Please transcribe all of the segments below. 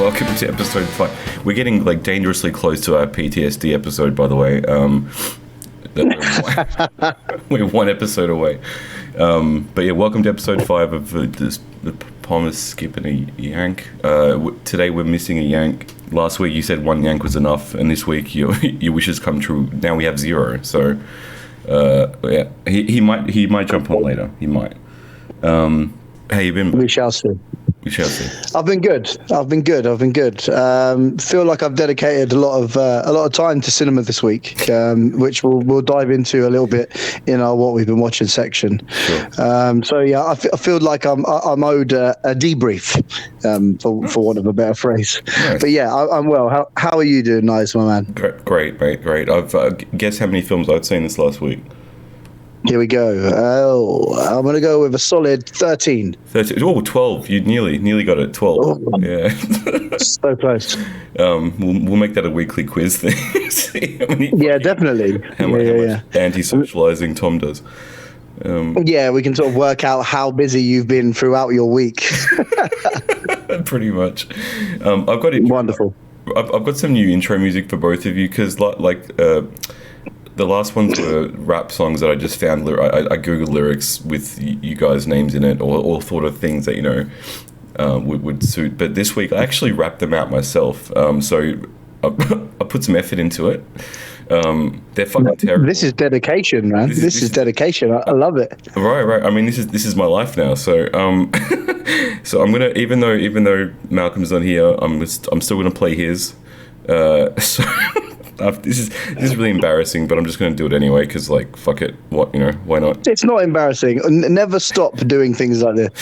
welcome to episode 5. We're getting like dangerously close to our PTSD episode, by the way. We're one episode away. But yeah, welcome to episode 5 of the Palmer's Skip and a Yank. Today we're missing a Yank. Last week you said one Yank was enough, and this week your wishes come true. Now we have 0. So yeah, he might jump on later. He might. How you been? We shall see. We shall see. I've been good. Feel like I've dedicated a lot of time to cinema this week, which we'll dive into a little bit in our what we've been watching section. Sure. So yeah, I feel like I'm owed a debrief, for want of a better phrase. Nice. But yeah, I'm well. How are you doing, Nice, my man? Great, mate. Great. I've guess how many films I've seen this last week. Here we go. I'm going to go with a solid 13. 13. Oh, 12. You nearly got it. 12. Oh, yeah. So close. We'll make that a weekly quiz thing. See yeah, definitely. How much anti-socializing Tom does. Yeah, we can sort of work out how busy you've been throughout your week. Pretty much. I've got it. Wonderful. I've got some new intro music for both of you because the last ones were rap songs that I just found. I googled lyrics with you guys' names in it, or thought of things that would suit. But this week I actually rapped them out myself. So I put some effort into it. They're fucking terrible. This is dedication, man. This is dedication. I love it. Right. I mean, this is my life now. So so I'm gonna even though Malcolm's not here, I'm still gonna play his. So. This is really embarrassing, but I'm just going to do it anyway because, like, fuck it. Why not? It's not embarrassing. Never stop doing things like this.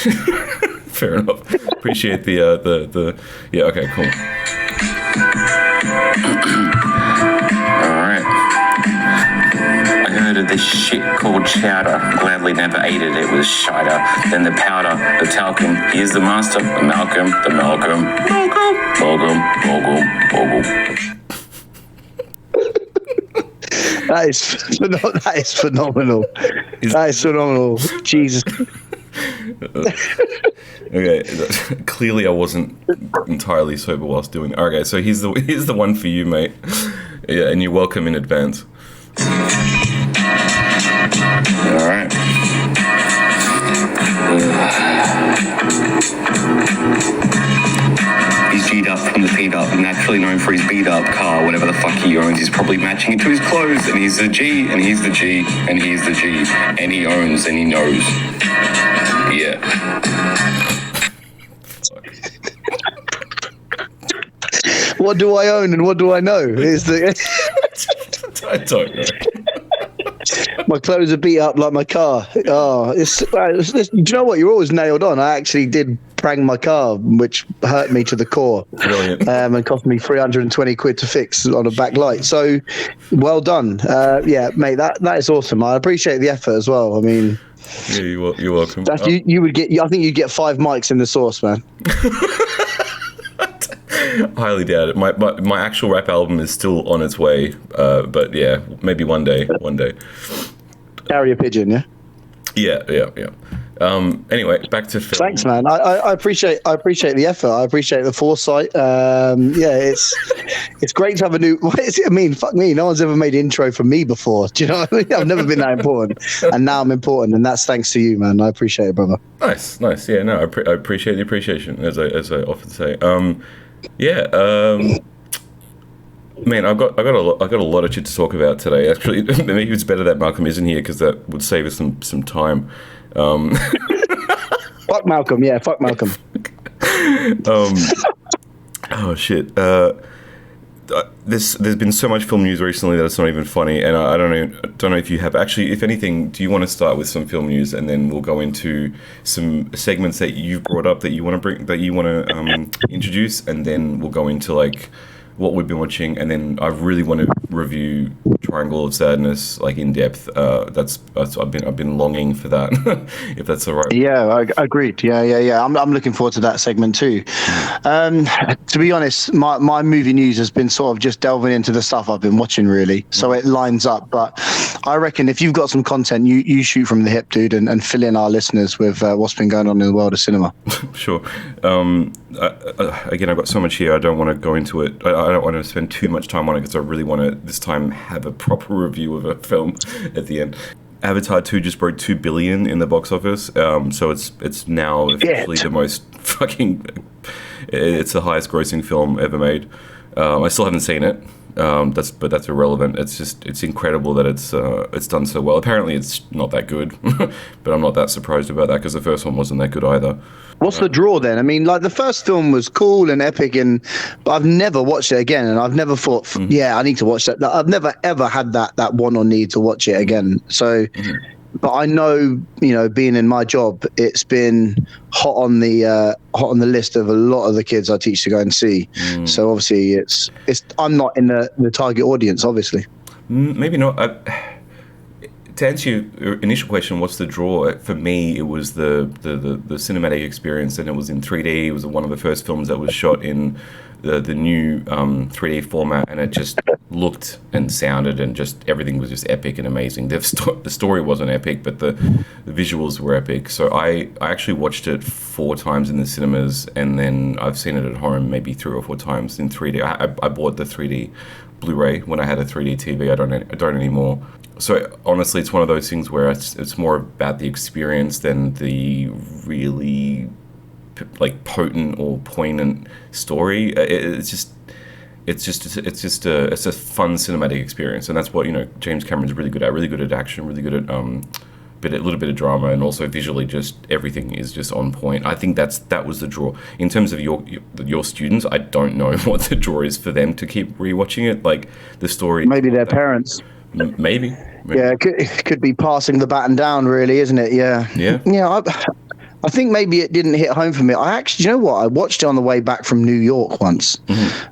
Fair enough. Appreciate the yeah. Okay, cool. All right. I heard of this shit called chowder. Gladly never ate it. It was shiter. Then the powder, the talcum. Here's the master, the Malcolm. That is phenomenal. That is phenomenal. Jesus. Okay, clearly I wasn't entirely sober whilst doing it. Okay, so here's the one for you, mate. Yeah, and you're welcome in advance. All right. He's G'd up from the feet up, naturally known for his beat up car, whatever the fuck he owns. He's probably matching it to his clothes, and he's the G, and he's the G, and he's the G, and he owns, and he knows. Yeah. What do I own and what do I know? Is the I don't know. My clothes are beat up like my car. Oh, do you know what? You're always nailed on. I actually did prang my car, which hurt me to the core. Brilliant. And cost me 320 quid to fix on a backlight. So, well done. Yeah, mate, that is awesome. I appreciate the effort as well. I mean, yeah, you're welcome. You would get. I think you'd get 5 mics in the sauce, man. Highly doubt it. My actual rap album is still on its way, but yeah, maybe one day. Carry a pigeon, yeah. Yeah. Anyway, back to film. Thanks, man. I appreciate the effort. I appreciate the foresight. Yeah, it's great to have a new. Fuck me. No one's ever made intro for me before. Do you know what I mean? I've never been that important, and now I'm important, and that's thanks to you, man. I appreciate it, brother. Nice. Yeah, no, I appreciate the appreciation, as I often say. Man, I've got a lot of shit to talk about today. Actually, maybe it's better that Malcolm isn't here because that would save us some time. Fuck Malcolm, yeah, fuck Malcolm. Oh shit. There's been so much film news recently that it's not even funny, and I don't know if you have. Actually, if anything, do you want to start with some film news, and then we'll go into some segments that you've brought up that you want to introduce, and then we'll go into like what we've been watching, and then I really want to triangle of sadness, like in depth. That's I've been longing for that. If that's all right. Yeah, agreed. Yeah. I'm looking forward to that segment too. To be honest, my movie news has been sort of just delving into the stuff I've been watching, really. So it lines up. But I reckon if you've got some content, you shoot from the hip, dude, and fill in our listeners with what's been going on in the world of cinema. Sure. Again, I've got so much here. I don't want to go into it. I don't want to spend too much time on it because I really want to this time have a proper review of a film at the end. Avatar 2 just broke $2 billion in the box office, so it's now officially the most fucking. It's the highest grossing film ever made. I still haven't seen it. That's irrelevant. It's incredible that it's done so well. Apparently, it's not that good, but I'm not that surprised about that because the first one wasn't that good either. What's the draw then? I mean, like the first film was cool and epic, but I've never watched it again, and I've never thought, I need to watch that. I've never ever had that want or need to watch it again. So, but I know, being in my job, it's been hot on the list of a lot of the kids I teach to go and see. So obviously, it's I'm not in the target audience, obviously. Maybe not. To answer your initial question, what's the draw? For me, it was the cinematic experience, and it was in 3D. It was one of the first films that was shot in the new 3D format, and it just looked and sounded, and just everything was just epic and amazing. The story wasn't epic, but the visuals were epic. So I actually watched it 4 times in the cinemas, and then I've seen it at home maybe 3 or 4 times in 3D. I bought the 3D Blu-ray when I had a 3D TV. I don't anymore. So honestly, it's one of those things where it's more about the experience than the really like potent or poignant story. It's a fun cinematic experience, and that's what James Cameron's really good at. Really good at action, really good at a little bit of drama, and also visually, just everything is just on point. I think that was the draw. In terms of your students, I don't know what the draw is for them to keep rewatching it. Like the story, maybe their parents. Maybe. Yeah, it could be passing the baton down, really, isn't it? Yeah. I think maybe it didn't hit home for me. I actually, I watched it on the way back from New York once,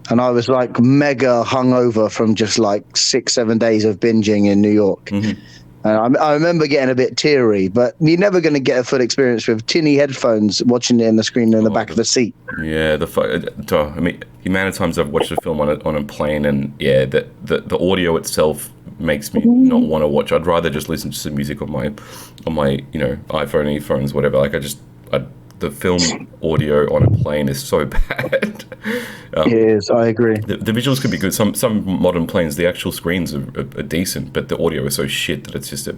and I was like mega hungover from just like 6-7 days of binging in New York. And I remember getting a bit teary, but you're never going to get a full experience with tinny headphones watching it in the screen in the back of the seat. Yeah, I mean, the amount of times I've watched a film on a plane, and the audio itself makes me not want to watch. I'd rather just listen to some music on my iPhone, earphones, whatever. Like the film audio on a plane is so bad. It is, I agree. The visuals could be good. Some modern planes, the actual screens are decent, but the audio is so shit that it's just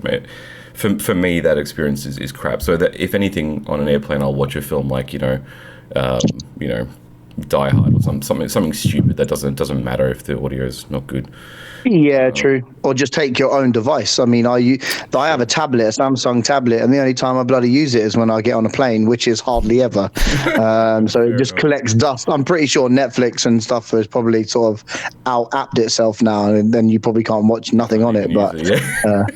for me that experience is crap. So that if anything on an airplane, I'll watch a film like Die Hard or something stupid that doesn't matter if the audio is not good. Yeah, true. Or just take your own device. I mean, I have a tablet, a Samsung tablet, and the only time I bloody use it is when I get on a plane, which is hardly ever. So it just collects dust. I'm pretty sure Netflix and stuff has probably sort of out-apped itself now, and then you probably can't watch nothing on it. But yeah.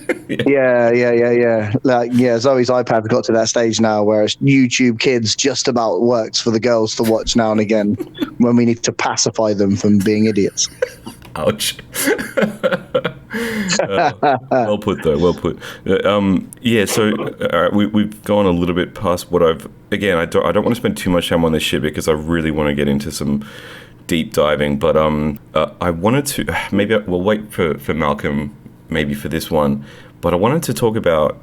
Like, Zoe's iPad's got to that stage now where YouTube Kids just about works for the girls to watch now and again when we need to pacify them from being idiots. Ouch. Well put, though. Well put. So we've gone a little bit past what I don't want to spend too much time on this shit because I really want to get into some deep diving. But I wanted to maybe we'll wait for Malcolm maybe for this one. But I wanted to talk about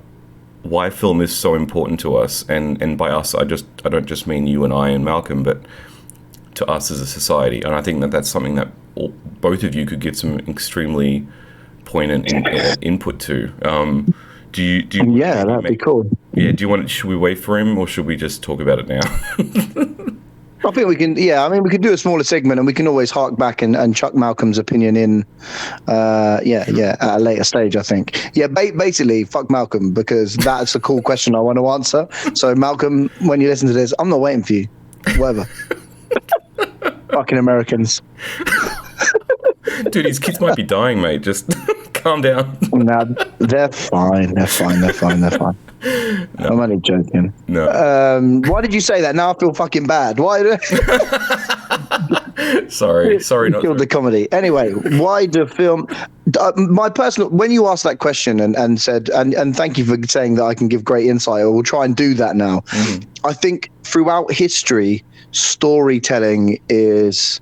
why film is so important to us, and by us I don't just mean you and I and Malcolm, but to us as a society. And I think that that's something that both of you could give some extremely poignant input to. Do you? Yeah, that'd be cool. Yeah. Do you want? Should we wait for him, or should we just talk about it now? I think we can. Yeah, I mean, we could do a smaller segment, and we can always hark back and chuck Malcolm's opinion in. At a later stage, I think. Yeah, basically, fuck Malcolm, because that's a cool question I want to answer. So, Malcolm, when you listen to this, I'm not waiting for you. Whatever. Fucking Americans. Dude, these kids might be dying, mate. Just calm down. Nah, they're fine. They're fine. No. I'm only joking. No. Why did you say that? Now I feel fucking bad. Why? Sorry, not killed the comedy. Anyway, why do film? My personal, when you asked that question and said, and thank you for saying that I can give great insight. I will try and do that now. I think throughout history, storytelling is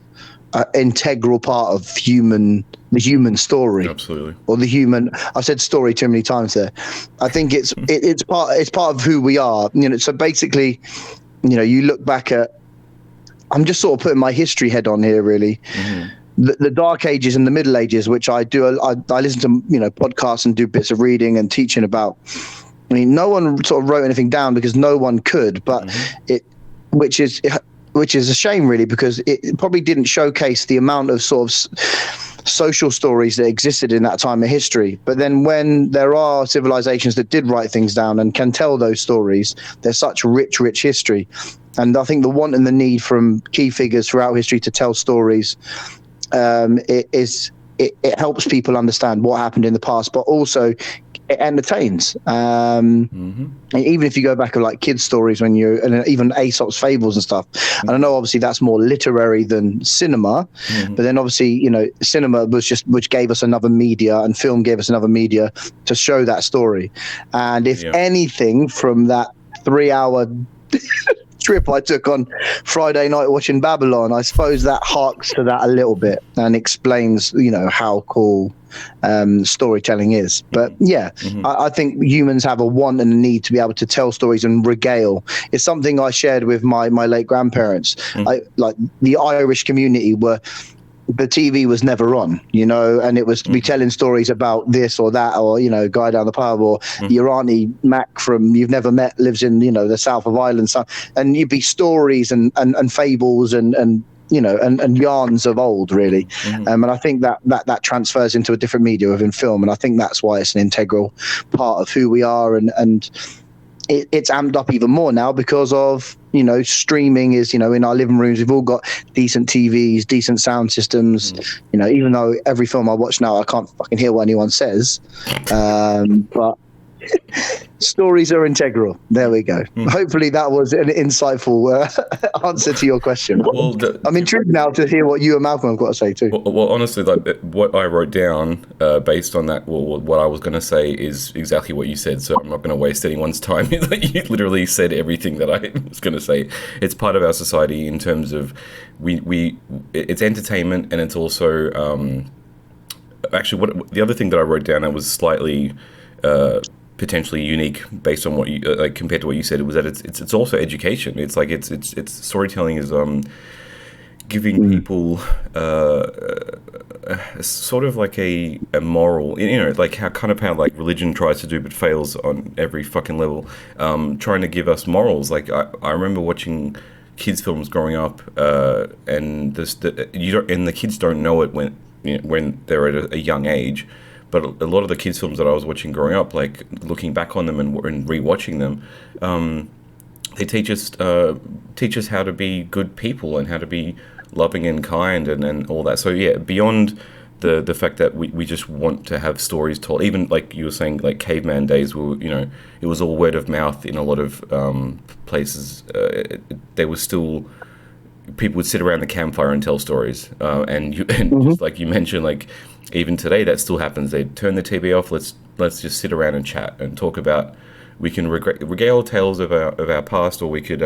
an integral part of the human story. Absolutely. Or the human. I've said story too many times there. I think it's part of who we are. So basically, you look back at. I'm just sort of putting my history head on here, really. The Dark Ages and the Middle Ages, which I do. I listen to podcasts and do bits of reading and teaching about. I mean, no one sort of wrote anything down because no one could, but which is a shame, really, because it probably didn't showcase the amount of sort of social stories that existed in that time of history. But then when there are civilizations that did write things down and can tell those stories, there's such rich history. And I think the want and the need from key figures throughout history to tell stories, it helps people understand what happened in the past, but also it entertains. And even if you go back to like kids' stories, and even Aesop's fables and stuff. And I know obviously that's more literary than cinema, but then obviously cinema which gave us another media, and film gave us another media to show that story. And if anything from that 3-hour trip I took on Friday night watching Babylon, I suppose that harks to that a little bit and explains how cool storytelling is. But I think humans have a want and a need to be able to tell stories and regale. It's something I shared with my late grandparents. Like the Irish community were the TV was never on, and it was to be telling stories about this or that, or, guy down the pub, or your auntie Mac from You've Never Met lives in, the south of Ireland. So, and you'd be stories and fables and yarns of old, really. And I think that transfers into a different media within film. And I think that's why it's an integral part of who we are. And it's amped up even more now because of, streaming is, in our living rooms, we've all got decent TVs, decent sound systems, even though every film I watch now, I can't fucking hear what anyone says. But stories are integral. There we go. Hopefully that was an insightful answer to your question. Well, I'm intrigued now to hear what you and Malcolm have got to say too. Well, honestly, like what I wrote down based on that, what I was going to say is exactly what you said. So I'm not going to waste anyone's time. You literally said everything that I was going to say. It's part of our society in terms of it's entertainment, and it's also actually the other thing that I wrote down that was slightly potentially unique based on what you compared to what you said, it was that it's also education. It's like it's storytelling is giving people sort of like a moral, like how like religion tries to do but fails on every fucking level, trying to give us morals. Like I remember watching kids films growing up, and the kids don't know it when they're at a young age. But a lot of the kids' films that I was watching growing up, like looking back on them and rewatching them, they teach us how to be good people and how to be loving and kind and all that. So yeah, beyond the fact that we just want to have stories told, even like you were saying, like caveman days, it was all word of mouth in a lot of places. There was still people would sit around the campfire and tell stories, just like you mentioned, like. Even today, that still happens. They turn the TV off. Let's just sit around and chat and talk about. We can regale tales of our past, or we could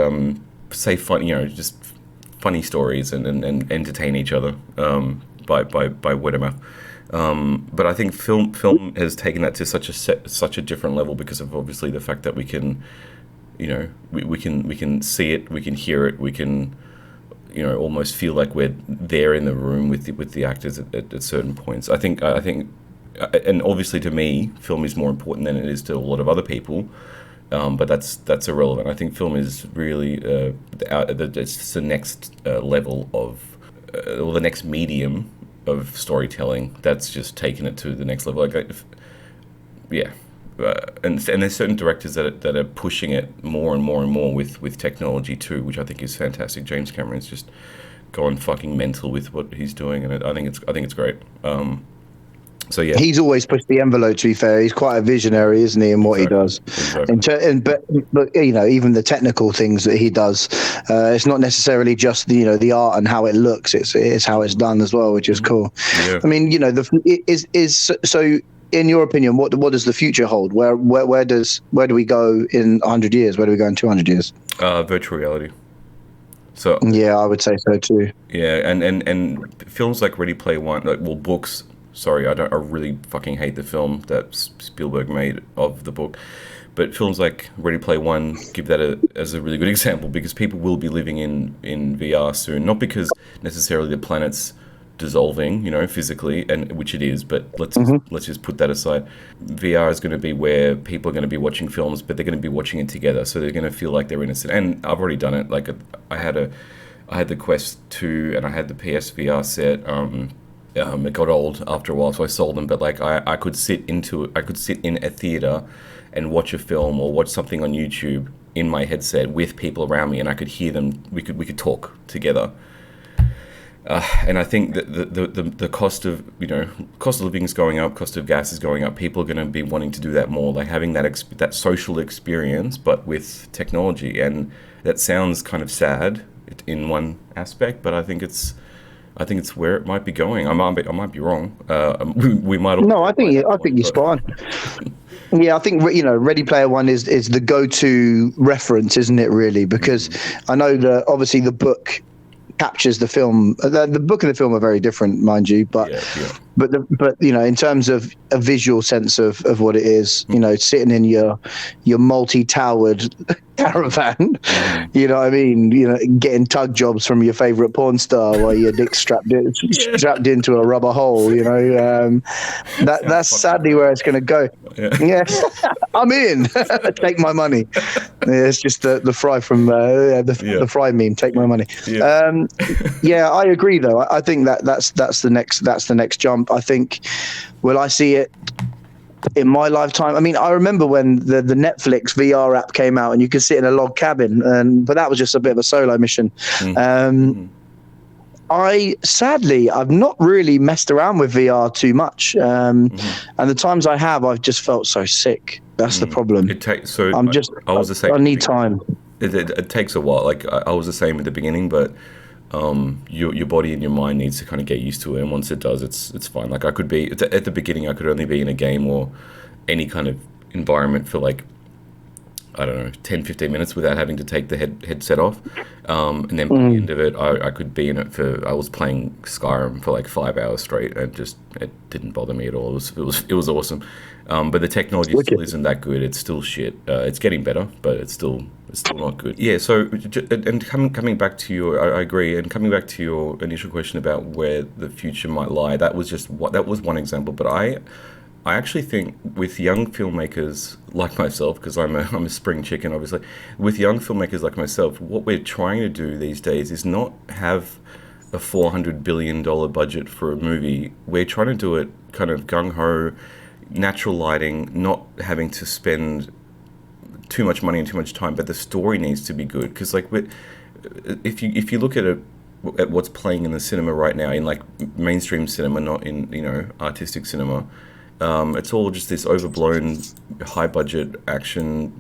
say fun, just funny stories and entertain each other by word of mouth. But I think film has taken that to such a different level because of obviously the fact that we can, we can see it, we can hear it, we can. Almost feel like we're there in the room with the actors at certain points. I think, and obviously to me, film is more important than it is to a lot of other people. But that's irrelevant. I think film is really it's the next level of, or the next medium of storytelling that's just taken it to the next level. And there's certain directors that are pushing it more and more and more with technology too, which I think is fantastic. James Cameron's just gone fucking mental with what he's doing, and I think it's great. So yeah, he's always pushed the envelope. To be fair, he's quite a visionary, isn't he, in what he does? Exactly. But you know, even the technical things that he does, it's not necessarily just the art and how it looks. It's how it's done as well, which is cool. Yeah. I mean, you know, so. In your opinion, what does the future hold? Where do we go in 100 years? Where do we go in 200 years? Virtual reality. So yeah, I would say so too. Yeah, and films like Ready Player One, books. Sorry, I really fucking hate the film that Spielberg made of the book, but films like Ready Player One give that as a really good example, because people will be living in VR soon, not because necessarily the planet's dissolving, you know, physically, and which it is, but let's just put that aside. VR is going to be where people are going to be watching films, but they're going to be watching it together, so they're going to feel like they're innocent. And I've already done it. Like I had the Quest 2 and I had the PSVR set. It got old after a while, so I sold them. But like I could sit in a theater and watch a film or watch something on YouTube in my headset with people around me, and I could hear them. We could talk together. And I think that the cost of living is going up, cost of gas is going up. People are going to be wanting to do that more, like having that social experience, but with technology. And that sounds kind of sad in one aspect, but I think it's where it might be going. I might be wrong. We might. No, I think you're spot on. Yeah, I think Ready Player One is the go-to reference, isn't it? Really, because I know that obviously the book captures the film. The book and the film are very different, mind you, but but in terms of a visual sense of what it is, sitting in your multi-towered caravan, you know what I mean, getting tug jobs from your favorite porn star while your dick's strapped into a rubber hole, that's sadly where it's going to go. I'm in. Take my money. It's just the Fry from the Fry meme. Take my money. I agree though. I think that's the next jump. I think, will I see it in my lifetime? I mean, I remember when the Netflix VR app came out and you could sit in a log cabin, but that was just a bit of a solo mission. I've not really messed around with VR too much, and the times I have, I've just felt so sick. That's the problem. I was the same. I need time. It takes a while. Like I was the same at the beginning, but your body and your mind needs to kind of get used to it, and once it does, it's fine. Like I could be at the beginning, I could only be in a game or any kind of environment for like, I don't know, 10-15 minutes without having to take the headset off, and then by the end of it, I could be in it I was playing Skyrim for like 5 hours straight, and it didn't bother me at all. It was awesome, but the technology still isn't that good. It's still shit. It's getting better, but it's still not good. Yeah. So and coming back to I agree, and coming back to your initial question about where the future might lie, that was one example, but I actually think with young filmmakers like myself, because I'm a spring chicken, obviously, with young filmmakers like myself, what we're trying to do these days is not have a $400 billion budget for a movie. We're trying to do it kind of gung-ho, natural lighting, not having to spend too much money and too much time, but the story needs to be good. Because like, if you look at what's playing in the cinema right now, in like mainstream cinema, not in artistic cinema, it's all just this overblown, high budget action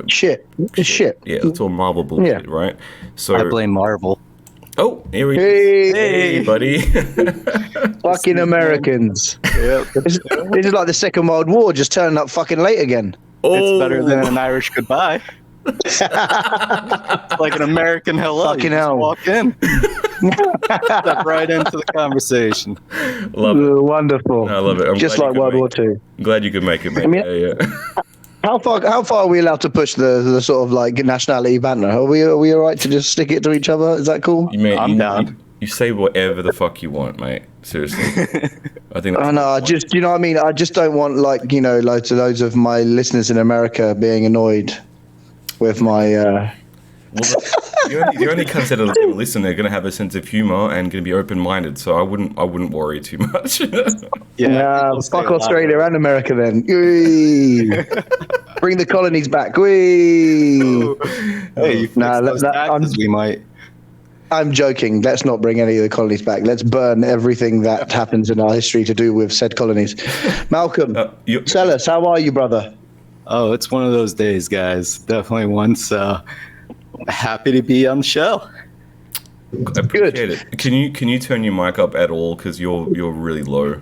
shit. It's shit. Yeah, it's all Marvel bullshit, right? So I blame Marvel. Oh, here we go. Hey, buddy. Fucking Americans. Yep. This is like the Second World War, just turning up fucking late again. It's better than an Irish goodbye. It's like an American hello. Fucking hell. Walk in. Step right into the conversation. Love it. Wonderful. I love it. Just like World War II. I'm glad you could make it, mate. I mean, How far are we allowed to push the sort of like nationality banter? Are we all right to just stick it to each other? Is that cool? I'm down. You say whatever the fuck you want, mate. Seriously. I think. I know. You know what I mean? I just don't want loads of my listeners in America being annoyed with my. The only cunts that are going to listen, they're going to have a sense of humor and going to be open-minded. So I wouldn't worry too much. Fuck Australia and America then. Bring the colonies back. Hey, we might. I'm joking. Let's not bring any of the colonies back. Let's burn everything that happens in our history to do with said colonies. Malcolm, tell us, how are you, brother? Oh, it's one of those days, guys. Definitely one. So happy to be on the show. I appreciate it. Can you turn your mic up at all? Because you're really low.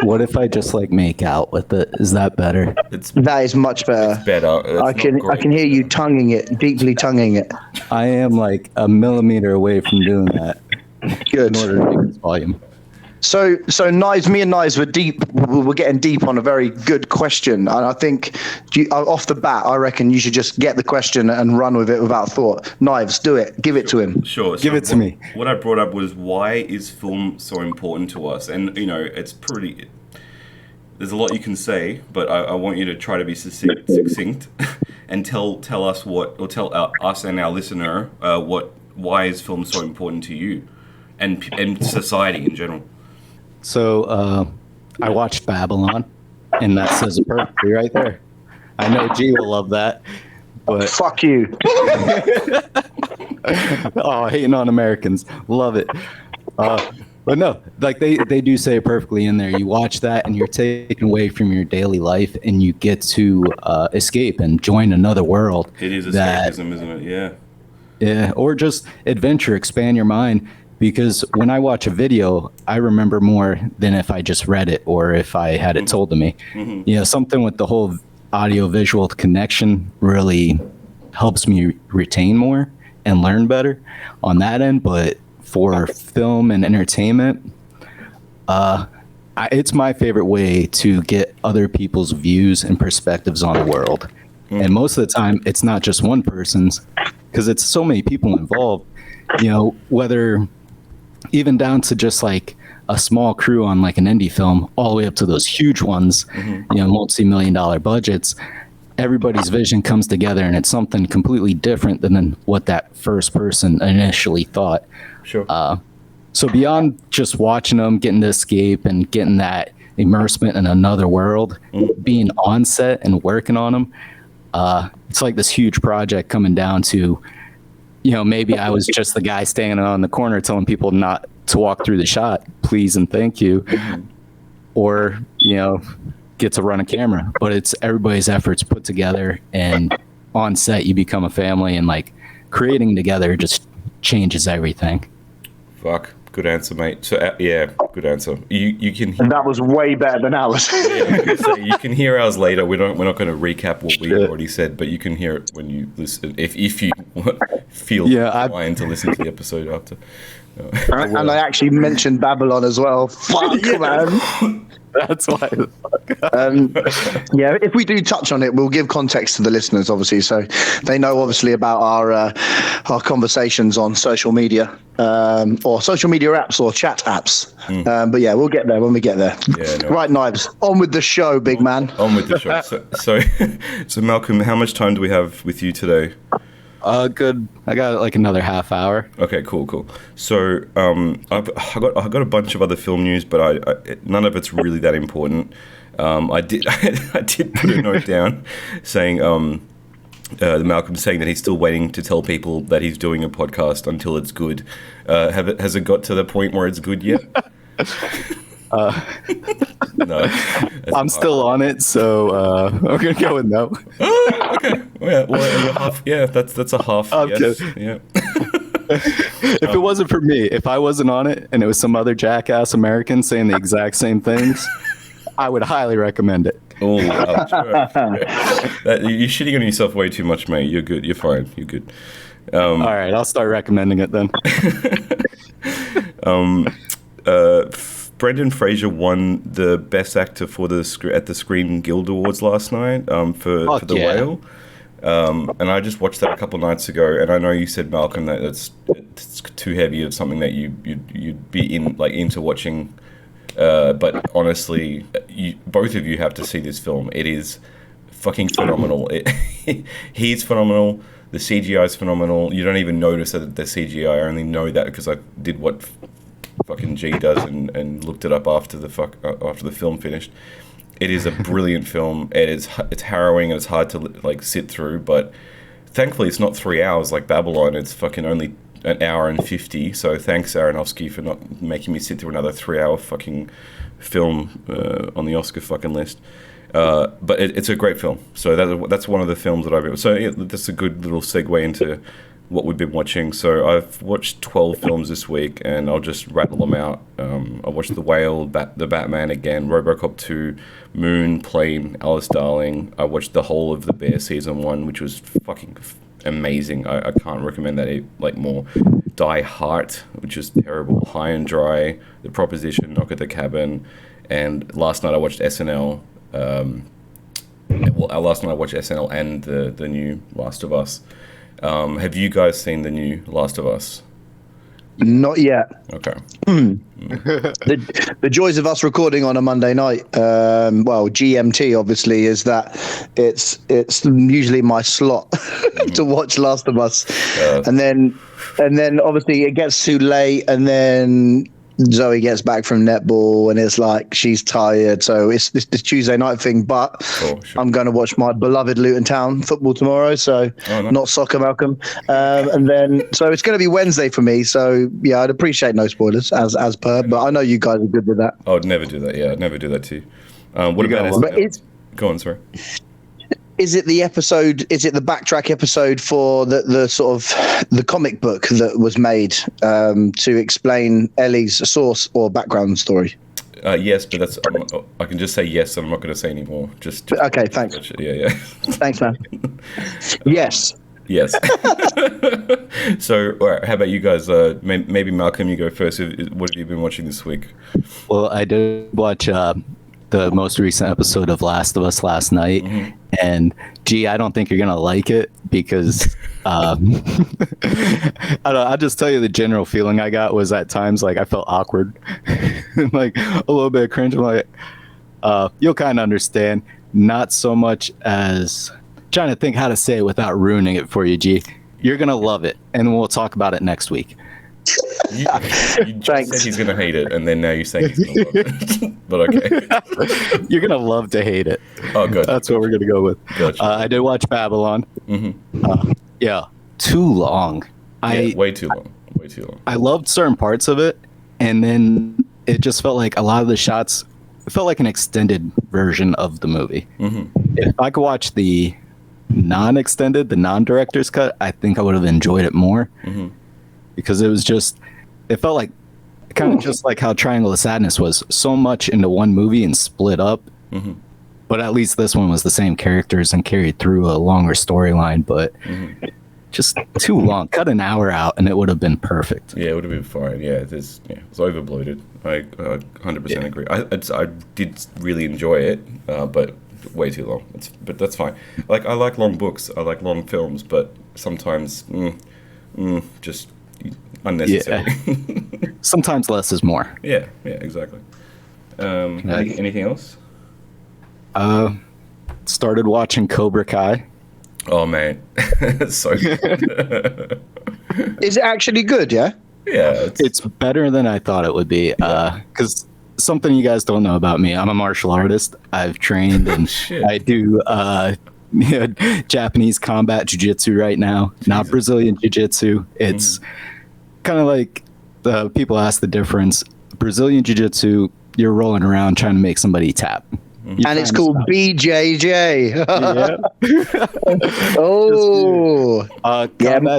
What if I just like make out with it? Is that better? That is much better. It's better. I can hear you tonguing it, deeply tonguing it. I am like a millimeter away from doing that. Good. In order to make this volume. So Knives, me and Knives were getting deep on a very good question, and I think off the bat, I reckon you should just get the question and run with it without thought. Knives, do it. Give it to him. Sure. Give it to me. What I brought up was, why is film so important to us? And it's pretty. There's a lot you can say, but I want you to try to be succinct and tell us tell us and our listener why is film so important to you and society in general. So I watched Babylon, and that says it perfectly right there. I know G will love that, but Fuck you. oh, hating on Americans, love it. But no, like they do say it perfectly in there. You watch that, and you're taken away from your daily life, and you get to escape and join another world. It is escapism, isn't it? Yeah. Yeah, or just adventure, expand your mind. Because when I watch a video, I remember more than if I just read it or if I had it told to me. Mm-hmm. Something with the whole audio-visual connection really helps me retain more and learn better on that end. But for film and entertainment, it's my favorite way to get other people's views and perspectives on the world. Mm. And most of the time, it's not just one person's, because it's so many people involved, whether even down to just like a small crew on like an indie film, all the way up to those huge ones, multi-million-dollar budgets. Everybody's vision comes together, and it's something completely different than what that first person initially thought. Sure. So beyond just watching them, getting to escape and getting that immersement in another world, being on set and working on them, it's like this huge project coming down to, maybe I was just the guy standing on the corner telling people not to walk through the shot, please and thank you, or, get to run a camera. But it's everybody's efforts put together, and on set you become a family, and like creating together just changes everything. Fuck. Good answer, mate. So yeah, good answer. You can. And that was way better than ours. Yeah, so you can hear ours later. We're not going to recap what we already said, but you can hear it when you listen. If you feel inclined to listen to the episode after. And I actually mentioned Babylon as well. Fuck, man. That's why. If we do touch on it, we'll give context to the listeners, obviously, so they know obviously about our conversations on social media, or social media apps or chat apps. But yeah, we'll get there when we get there. Yeah, no. Right, Knives, on with the show, big man. On with the show. So Malcolm, how much time do we have with you today? Good. I got like another half hour. Okay, cool. So, I got a bunch of other film news, but I none of it's really that important. I did put a note down saying, Malcolm saying that he's still waiting to tell people that he's doing a podcast until it's good. Has it got to the point where it's good yet? No, I'm still on it, so I'm gonna go with no. Okay. Well, you're half. Yeah, that's a half. Yes. Yeah. If it wasn't for me, if I wasn't on it, and it was some other jackass American saying the exact same things, I would highly recommend it. Oh, you're shitting on yourself way too much, mate. You're good. You're fine. You're good. All right, I'll start recommending it then. Brendan Fraser won the Best Actor at the Screen Guild Awards last night for The Whale. And I just watched that a couple nights ago, and I know you said, Malcolm, that it's too heavy of something that you'd be into watching. But honestly, both of you have to see this film. It is fucking phenomenal. He's phenomenal. The CGI is phenomenal. You don't even notice that the CGI. I only know that because I did what fucking G does and looked it up after the film finished. It is a brilliant film. It's harrowing and it's hard to sit through, but thankfully it's not 3 hours like Babylon. It's fucking only an hour and 50. So thanks, Aronofsky, for not making me sit through another 3-hour fucking film on the Oscar fucking list. But it's a great film. So that's one of the films that I've... So that's a good little segue into what we've been watching. So I've watched 12 films this week, and I'll just rattle them out. I watched The Whale, The Batman again, RoboCop 2, Moon, Plane, Alice Darling. I watched the whole of The Bear Season 1, which was fucking amazing. I can't recommend that more. Die Hard, which is terrible. High and Dry, The Proposition, Knock at the Cabin, and last night I watched SNL. Last night I watched SNL and the new Last of Us. Have you guys seen the new Last of Us? Not yet. Okay. The joys of us recording on a Monday night, GMT obviously, is that it's usually my slot to watch Last of Us, and then obviously it gets too late, and then Zoe gets back from netball and it's like she's tired, so it's this Tuesday night thing. But sure. I'm going to watch my beloved Luton Town football tomorrow, so not soccer, Malcolm. And then so it's going to be Wednesday for me. So yeah, I'd appreciate no spoilers as per, but I know you guys are good with that. I would never do that. Yeah, I'd never do that to you. What about SNL? Go on, sorry. Is it the episode? Is it the backtrack episode for the sort of the comic book that was made to explain Ellie's source or background story? Yes, but I can just say yes. I'm not going to say anymore. Just okay. Thanks. Yeah. Thanks, man. Yes. Yes. So, all right, how about you guys? Maybe Malcolm, you go first. What have you been watching this week? Well, I did watch the most recent episode of Last of Us last night, and I don't think you're gonna like it because I don't know, I'll just tell you the general feeling I got was at times like I felt awkward, like a little bit of cringe. I'm like, you'll kind of understand. Not so much as trying to think how to say it without ruining it for you, G. You're gonna love it, and we'll talk about it next week. You just said he's gonna hate it, and then now you're saying he's gonna love it. But okay. You're gonna love to hate it. Oh, good. That's what we're gonna go with. Gotcha. I did watch Babylon. Yeah, too long. Way too long. I loved certain parts of it, and then it just felt like a lot of the shots. It felt like an extended version of the movie. If I could watch the non-extended, the non-director's cut, I think I would have enjoyed it more. Because it felt like kind of just like how Triangle of Sadness was so much into one movie and split up. But at least this one was the same characters and carried through a longer storyline, but just too long. Cut an hour out and it would have been perfect. Yeah, it would have been fine. Yeah, it's overbloated. I 100% agree. I did really enjoy it, but way too long. But that's fine. Like, I like long books. I like long films, but sometimes just unnecessary. Yeah. Sometimes less is more. Yeah, exactly. Anything else? Started watching Cobra Kai. Oh man, it's so good. Is it actually good? Yeah. Yeah, it's better than I thought it would be. Because something you guys don't know about me, I'm a martial artist. I've trained and I do Japanese combat jiu-jitsu right now. Jesus. Not Brazilian jiu-jitsu. It's kind of like the people ask the difference. Brazilian jiu-jitsu, you're rolling around trying to make somebody tap. And it's called BJJ.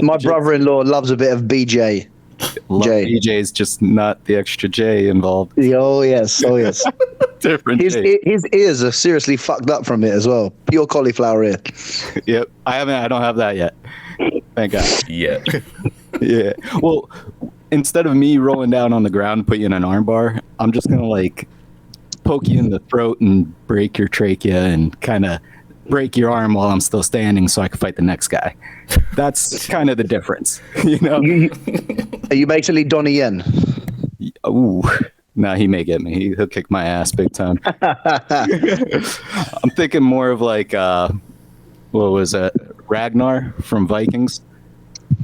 My brother-in-law loves a bit of BJ. BJ's just not the extra J involved. Oh yes. Different. His ears are seriously fucked up from it as well. Pure cauliflower ear. Yep. I don't have that yet. Thank God. Yeah. Yeah. Well, instead of me rolling down on the ground and put you in an arm bar, I'm just gonna like poke you in the throat and break your trachea and kind of break your arm while I'm still standing so I can fight the next guy. That's kind of the difference, you know? Are you basically Donnie Yen? Ooh, nah, he may get me. He'll kick my ass big time. I'm thinking more of like, what was it? Ragnar from Vikings.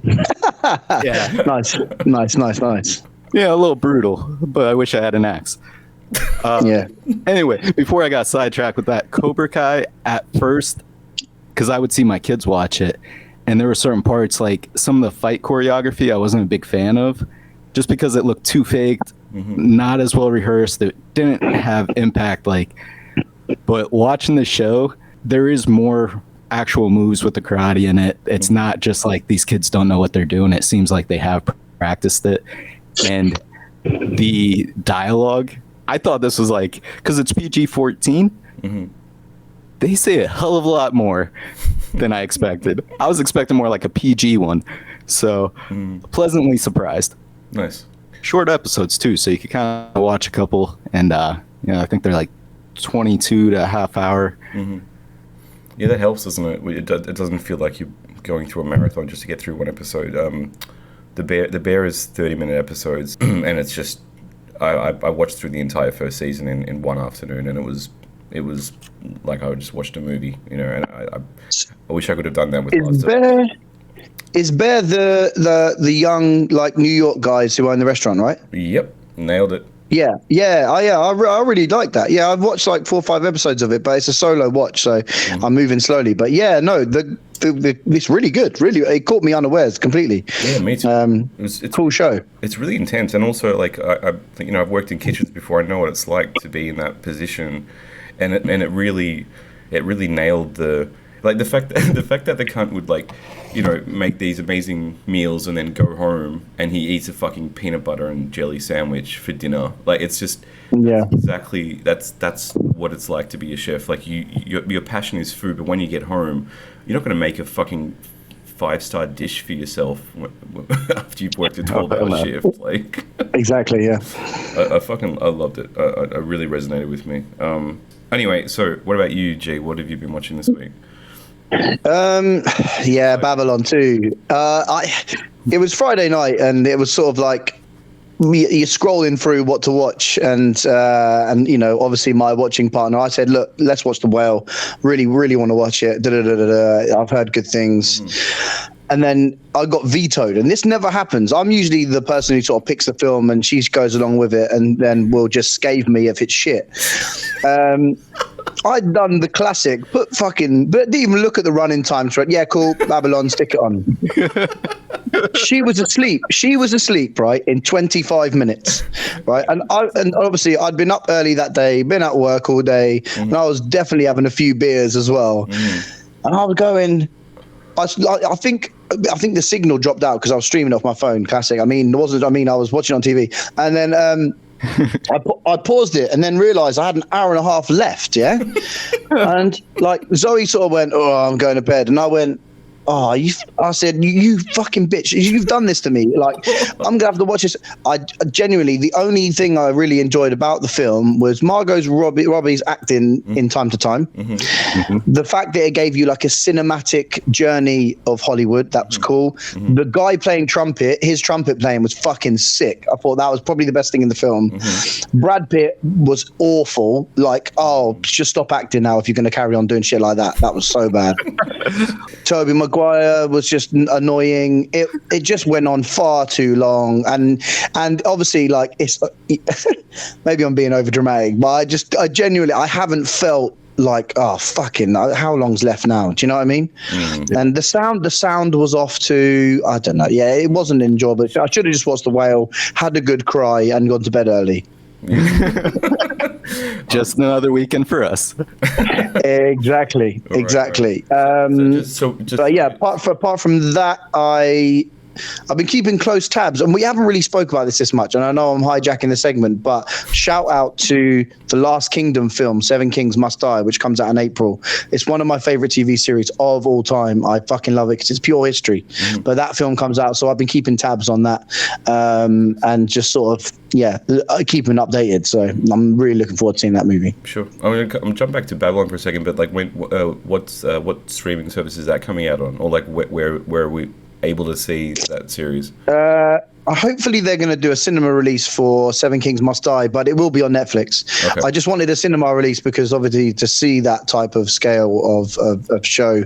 Yeah. Nice. Yeah, a little brutal, but I wish I had an axe. Anyway, before I got sidetracked with that, Cobra Kai at first, because I would see my kids watch it, and there were certain parts, like some of the fight choreography I wasn't a big fan of, just because it looked too faked, not as well rehearsed. It didn't have impact. But watching the show, there is more actual moves with the karate in it. It's not just like these kids don't know what they're doing. It seems like they have practiced it. And the dialogue, I thought this was like, because it's PG-14, they say a hell of a lot more than I expected. I was expecting more like a PG one. So pleasantly surprised. Nice. Short episodes too, so you can kind of watch a couple, and I think they're like 22 to a half hour. Yeah, that helps, doesn't it? It doesn't feel like you're going through a marathon just to get through one episode. The Bear is 30-minute episodes, and it's just I watched through the entire first season in one afternoon, and it was like I just watched a movie, and I wish I could have done that with last. Is Bear the young like New York guys who own the restaurant, right? Yep, nailed it. Yeah. I really like that. Yeah, I've watched like 4 or 5 episodes of it, but it's a solo watch, so I'm moving slowly. But yeah, no, it's really good. Really, it caught me unawares completely. Yeah, me too. It's a cool show. It's really intense, and also like I think I've worked in kitchens before. I know what it's like to be in that position, and it really nailed the fact that the cunt would make these amazing meals and then go home and he eats a fucking peanut butter and jelly sandwich for dinner. Like, it's just exactly that's what it's like to be a chef. Like, your passion is food, but when you get home, you're not going to make a fucking 5-star dish for yourself after you've worked a 12-hour shift. Like, exactly, yeah. I loved it. I really resonated with me. Anyway, so what about you, G? What have you been watching this week? Babylon too. It was Friday night, and it was sort of like you're scrolling through what to watch, and obviously my watching partner, I said, look, let's watch The Whale. Really want to watch it. I've heard good things. And then I got vetoed, and this never happens. I'm usually the person who sort of picks the film and she goes along with it, and then will just scathe me if it's shit. I'd done the classic, but didn't even look at the running times for it. Yeah, cool, Babylon, stick it on. She was asleep, right, in 25 minutes, right? And obviously I'd been up early that day, been at work all day, and I was definitely having a few beers as well. And I was going, I think the signal dropped out because I was streaming off my phone. Classic. I was watching on TV, and then I paused it and then realized I had an hour and a half left. Yeah, and like Zoe sort of went, "Oh, I'm going to bed," and I went, "Oh, I said, you fucking bitch, you've done this to me. Like, I'm gonna have to watch this." I genuinely, the only thing I really enjoyed about the film was Robbie's acting in time to time. The fact that it gave you like a cinematic journey of Hollywood, that was cool. The guy playing trumpet, his trumpet playing was fucking sick. I thought that was probably the best thing in the film. Brad Pitt was awful. Like, oh, just stop acting now if you're gonna carry on doing shit like that. That was so bad. Tobey Maguire was just annoying. It just went on far too long, and obviously, like, it's maybe I'm being over dramatic, but I genuinely haven't felt like, oh fucking, how long's left now? Do you know what I mean? And the sound was off too. I don't know. Yeah, it wasn't enjoyable. I should have just watched The Whale, had a good cry, and gone to bed early. Just another weekend for us. Exactly. Right. But yeah, apart from that, I've been keeping close tabs, and we haven't really spoke about this much, and I know I'm hijacking the segment, but shout out to the Last Kingdom film, Seven Kings Must Die, which comes out in April. It's one of my favorite TV series of all time. I fucking love it because it's pure history. But that film comes out, so I've been keeping tabs on that, and just sort of keeping updated. So I'm really looking forward to seeing that movie. Sure. I'm jump back to Babylon for a second, but like, what streaming service is that coming out on, or like where are we able to see that series? Hopefully they're going to do a cinema release for Seven Kings Must Die, but it will be on Netflix. Okay. I just wanted a cinema release because obviously to see that type of scale of show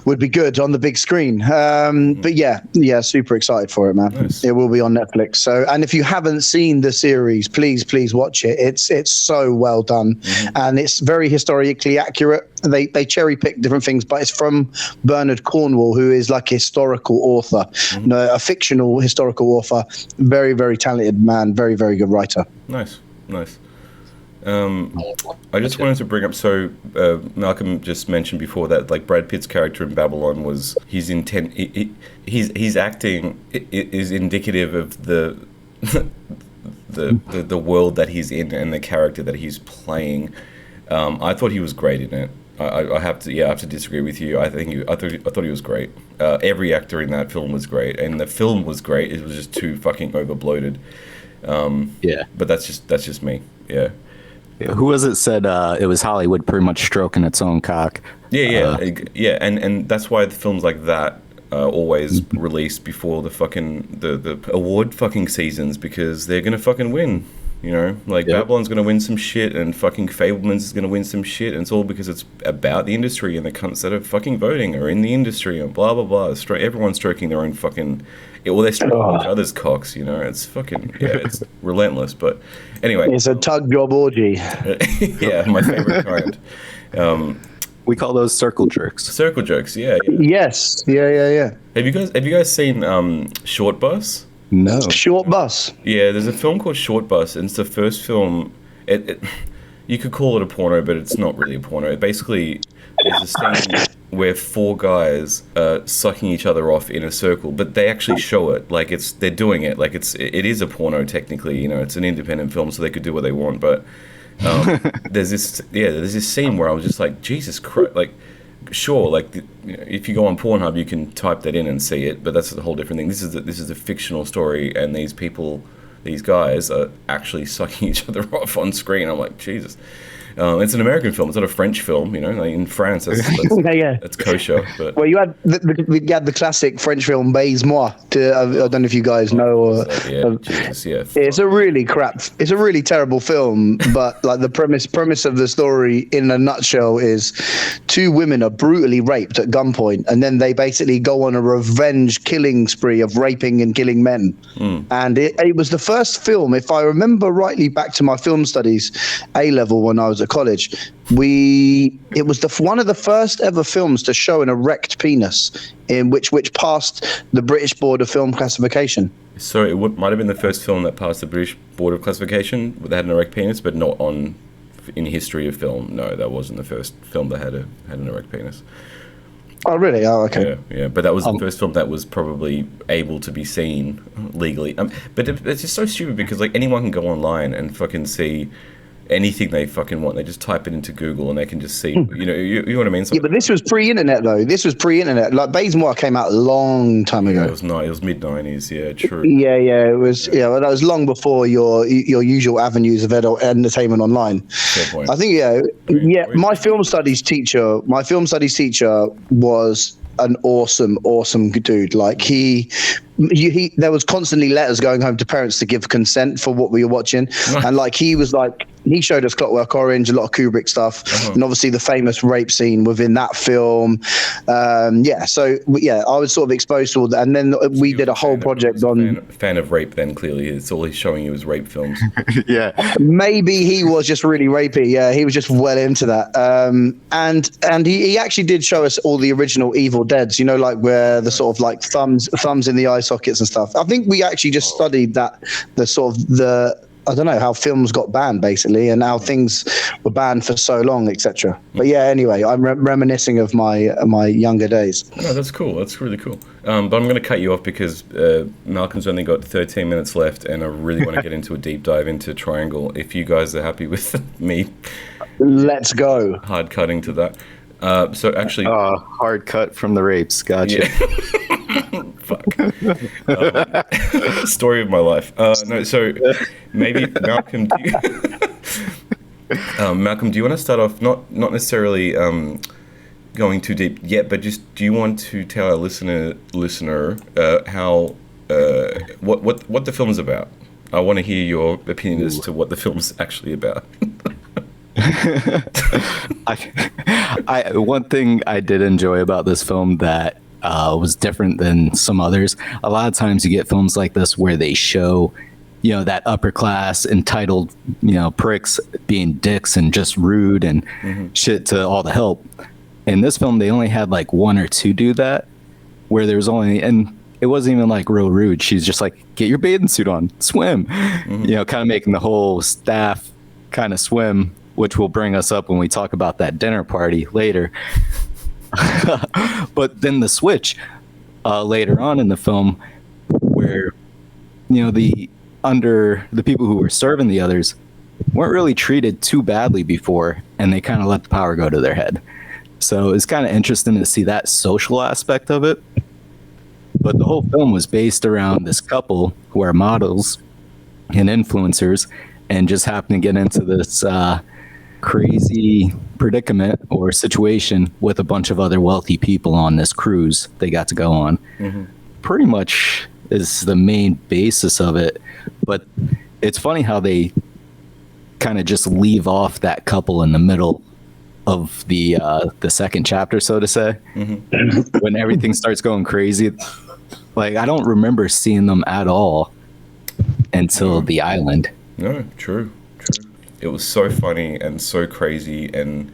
would be good on the big screen. But yeah, super excited for it, man. Nice. It will be on Netflix. So, and if you haven't seen the series, please watch it. It's so well done, and it's very historically accurate. They cherry pick different things, but it's from Bernard Cornwell, who is like a historical author, no, a fictional historical author. Very, very talented man. Very, very good writer. Nice. I just wanted to bring up, so Malcolm just mentioned before that like Brad Pitt's character in Babylon was his intent. His acting is indicative of the world that he's in and the character that he's playing. I thought he was great in it. I have to disagree with you. I thought he was great. Every actor in that film was great, and the film was great. It was just too fucking overbloated. But that's just me. Yeah. Who was it said it was Hollywood pretty much stroking its own cock? And that's why the films like that always released before the fucking the award fucking seasons, because they're gonna fucking win. You know, like Babylon's gonna win some shit, and fucking Fableman's is gonna win some shit, and it's all because it's about the industry and the cunts that are fucking voting are in the industry and blah blah blah. Everyone's stroking their own fucking, well, they're stroking each other's cocks. You know, it's fucking it's relentless. But anyway, it's a tug job orgy. Yeah, my favorite kind. We call those circle jerks. Circle jerks, yeah. Yes, yeah. Have you guys seen Short Bus? No. Short Bus. Yeah, there's a film called Short Bus, and it's the first film. You could call it a porno, but it's not really a porno. It basically is a scene where four guys are sucking each other off in a circle, but they actually show it like they're doing it like it is a porno technically. You know, it's an independent film, so they could do what they want. But there's this scene where I was just like, Jesus Christ, like. Sure, like if you go on Pornhub, you can type that in and see it, but that's a whole different thing. This is a fictional story, and these guys are actually sucking each other off on screen. I'm like, Jesus. It's an American film. It's not a French film, you know. Like in France, that's kosher. But well, you had the classic French film Baise-moi. I don't know if you guys know. Or, it's a really terrible film. But like the premise of the story in a nutshell is two women are brutally raped at gunpoint, and then they basically go on a revenge killing spree of raping and killing men. And it was the first film, if I remember rightly, back to my film studies A level when I was at college, it was one of the first ever films to show an erect penis, in which passed the British Board of Film Classification. So it might have been the first film that passed the British Board of Classification that had an erect penis, but not in history of film. No, that wasn't the first film that had an erect penis. Oh, really? Oh, okay. Yeah. But that was the first film that was probably able to be seen legally. But it's just so stupid because like anyone can go online and fucking see anything they fucking want. They just type it into Google and they can just see, you know what I mean? So, yeah, but this was pre-internet though. This was pre-internet. Like Baise-moi came out a long time ago. It was mid-90s. Yeah, true. Yeah, it was. Yeah, well, that was long before your usual avenues of adult entertainment online. Fair point. I think my film studies teacher was an awesome dude. Like he there was constantly letters going home to parents to give consent for what we were watching. And like he showed us Clockwork Orange, a lot of Kubrick stuff, and obviously the famous rape scene within that film. I was sort of exposed to all that, and then we did a whole project on fan of rape. Then clearly, it's all he's showing you is rape films. Yeah, maybe he was just really rapey. Yeah, he was just well into that. And he actually did show us all the original Evil Deads. You know, like where the sort of like thumbs in the eye sockets and stuff. I think we actually just studied that I don't know how films got banned basically, and how things were banned for so long, etc. But yeah, anyway, I'm reminiscing of my younger days. No, that's cool. That's really cool. But I'm going to cut you off because Malcolm's only got 13 minutes left, and I really want to get into a deep dive into Triangle. If you guys are happy with me, let's go. Hard cutting to that. So actually, hard cut from the rapes. Gotcha. Yeah. Fuck. Story of my life. No, so maybe Malcolm. Malcolm, do you want to start off? Not necessarily going too deep yet, but just do you want to tell our listener how what the film is about? I want to hear your opinion as to what the film's actually about. One thing I did enjoy about this film that was different than some others. A lot of times you get films like this where they show, that upper class entitled, pricks being dicks and just rude and shit to all the help. In this film, they only had like one or two do that, where there was only, and it wasn't even like real rude. She's just like, get your bathing suit on, swim, kind of making the whole staff kind of swim, which will bring us up when we talk about that dinner party later. But then the switch later on in the film, where the people who were serving the others weren't really treated too badly before, and they kind of let the power go to their head. So it's kind of interesting to see that social aspect of it. But the whole film was based around this couple who are models and influencers, and just happen to get into this crazy predicament or situation with a bunch of other wealthy people on this cruise they got to go on. Pretty much is the main basis of it. But it's funny how they kind of just leave off that couple in the middle of the second chapter, so to say. When everything starts going crazy, like I don't remember seeing them at all until the island. No, true. It was so funny and so crazy, and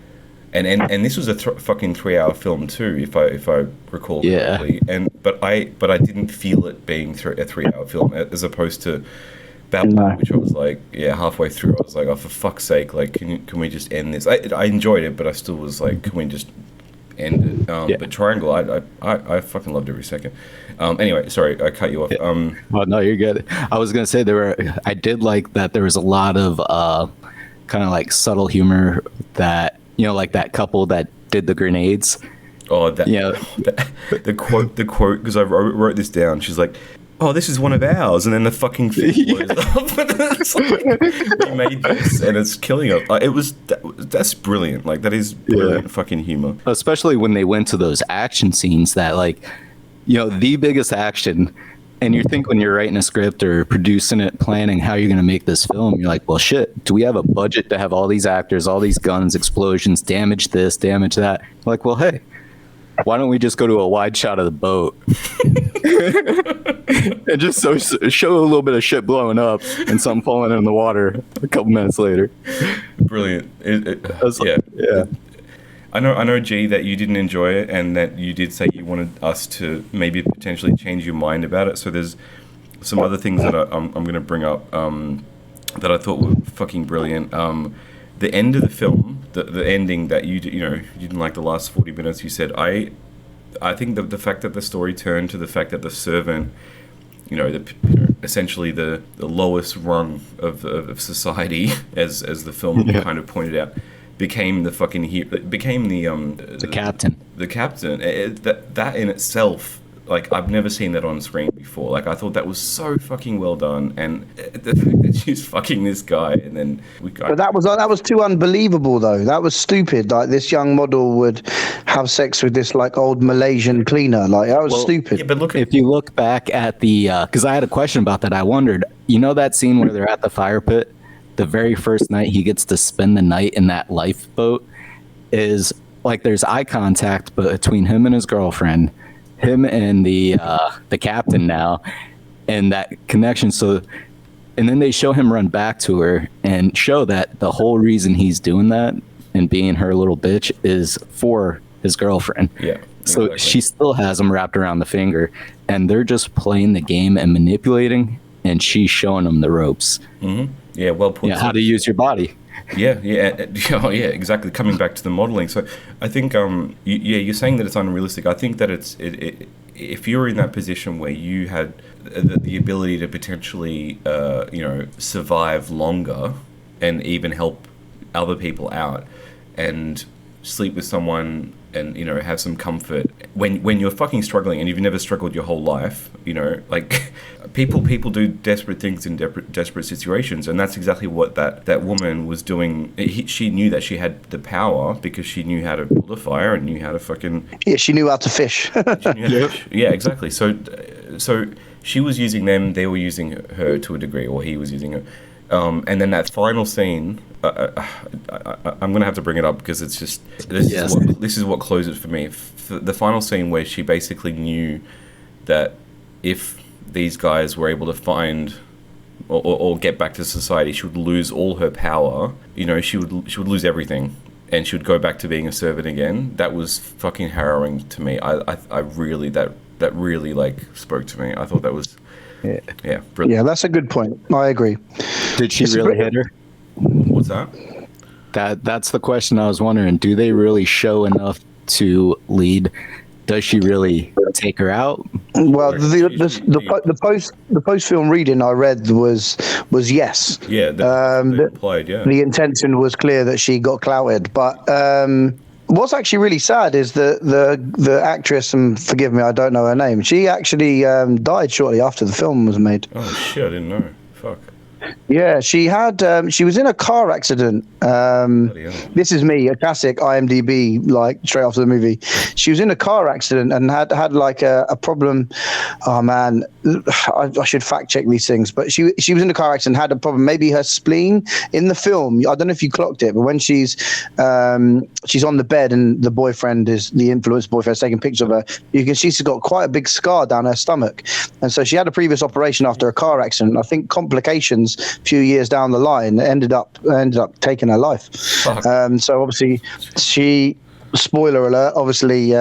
this was a fucking 3-hour film too, if I recall correctly. But I didn't feel it being a 3-hour film, as opposed to Babylon, which I was like, halfway through, I was like, oh, for fuck's sake, like, can we just end this? I enjoyed it, but I still was like, can we just end it? But Triangle, I fucking loved every second. Anyway, sorry, I cut you off. Well, no, you're good. I was gonna say I did like that there was a lot of kind of like subtle humor that, like that couple that did the grenades. Oh, the quote, because I wrote this down. She's like, oh, this is one of ours, and then the fucking thing blows up. It's like, we made this, and it's killing us. That's brilliant. Like, that is brilliant fucking humor. Especially when they went to those action scenes that, like, the biggest action, and you think when you're writing a script or producing it, planning how you're going to make this film, you're like, well, shit, do we have a budget to have all these actors, all these guns, explosions, damage this, damage that? Like, well, hey, why don't we just go to a wide shot of the boat and just show a little bit of shit blowing up and something falling in the water a couple minutes later. Brilliant. Yeah. I know, G, that you didn't enjoy it, and that you did say you wanted us to maybe potentially change your mind about it. So there's some other things that I'm going to bring up that I thought were fucking brilliant. The end of the film, the ending that you didn't like the last 40 minutes. You said I think the fact that the story turned to the fact that the servant, essentially the lowest rung of society, as the film kind of pointed out, became the fucking hero, became the captain. The captain. That in itself, like, I've never seen that on screen before. Like, I thought that was so fucking well done, and the fact that she's fucking this guy, and then but that was too unbelievable, though. That was stupid. Like, this young model would have sex with this like old Malaysian cleaner. Like, that was stupid. Yeah, but if you look back at the, because I had a question about that. I wondered, that scene where they're at the fire pit, the very first night he gets to spend the night in that lifeboat, is like there's eye contact between him and his girlfriend, him and the captain now, and that connection. So, and then they show him run back to her and show that the whole reason he's doing that and being her little bitch is for his girlfriend. Yeah. So exactly. she still has him wrapped around the finger, and they're just playing the game and manipulating, and she's showing them the ropes. Mm-hmm. Yeah, well put. Yeah, how to use your body. Yeah, exactly. Coming back to the modeling, so I think, you're saying that it's unrealistic. I think that if you're in that position where you had the ability to potentially, survive longer and even help other people out and sleep with someone and, have some comfort when you're fucking struggling and you've never struggled your whole life, like people do desperate things in desperate situations, and that's exactly what that woman was doing. She knew that she had the power because she knew how to build a fire and knew how to fucking... Yeah, she knew how to fish. Yeah, exactly. So she was using them, they were using her to a degree, or he was using her. And then that final scene, I'm gonna have to bring it up because it's just this is what closes it for me. The final scene where she basically knew that if these guys were able to find or get back to society, she would lose all her power. You know, she would lose everything, and she would go back to being a servant again. That was fucking harrowing to me. I really that really like spoke to me. I thought that was brilliant. Yeah, that's a good point. I agree. Did she really hit her? What's that? That's the question I was wondering. Do they really show enough to lead? Does she really take her out? Well, the post film reading I read was yes. Yeah, they implied, yeah. The intention was clear that she got clouted, but what's actually really sad is the actress, and forgive me, I don't know her name. She actually died shortly after the film was made. Oh shit! I didn't know. Fuck. Yeah, she had. She was in a car accident. This is me, a classic IMDb, like straight after the movie. She was in a car accident and had like a problem. Oh man, I should fact check these things. But she was in a car accident, had a problem. Maybe her spleen in the film. I don't know if you clocked it, but when she's on the bed and the boyfriend is the influenced boyfriend taking pictures of her, you can see she's got quite a big scar down her stomach, and so she had a previous operation after a car accident. I think complications. A few years down the line, ended up taking her life. So obviously, she, spoiler alert, obviously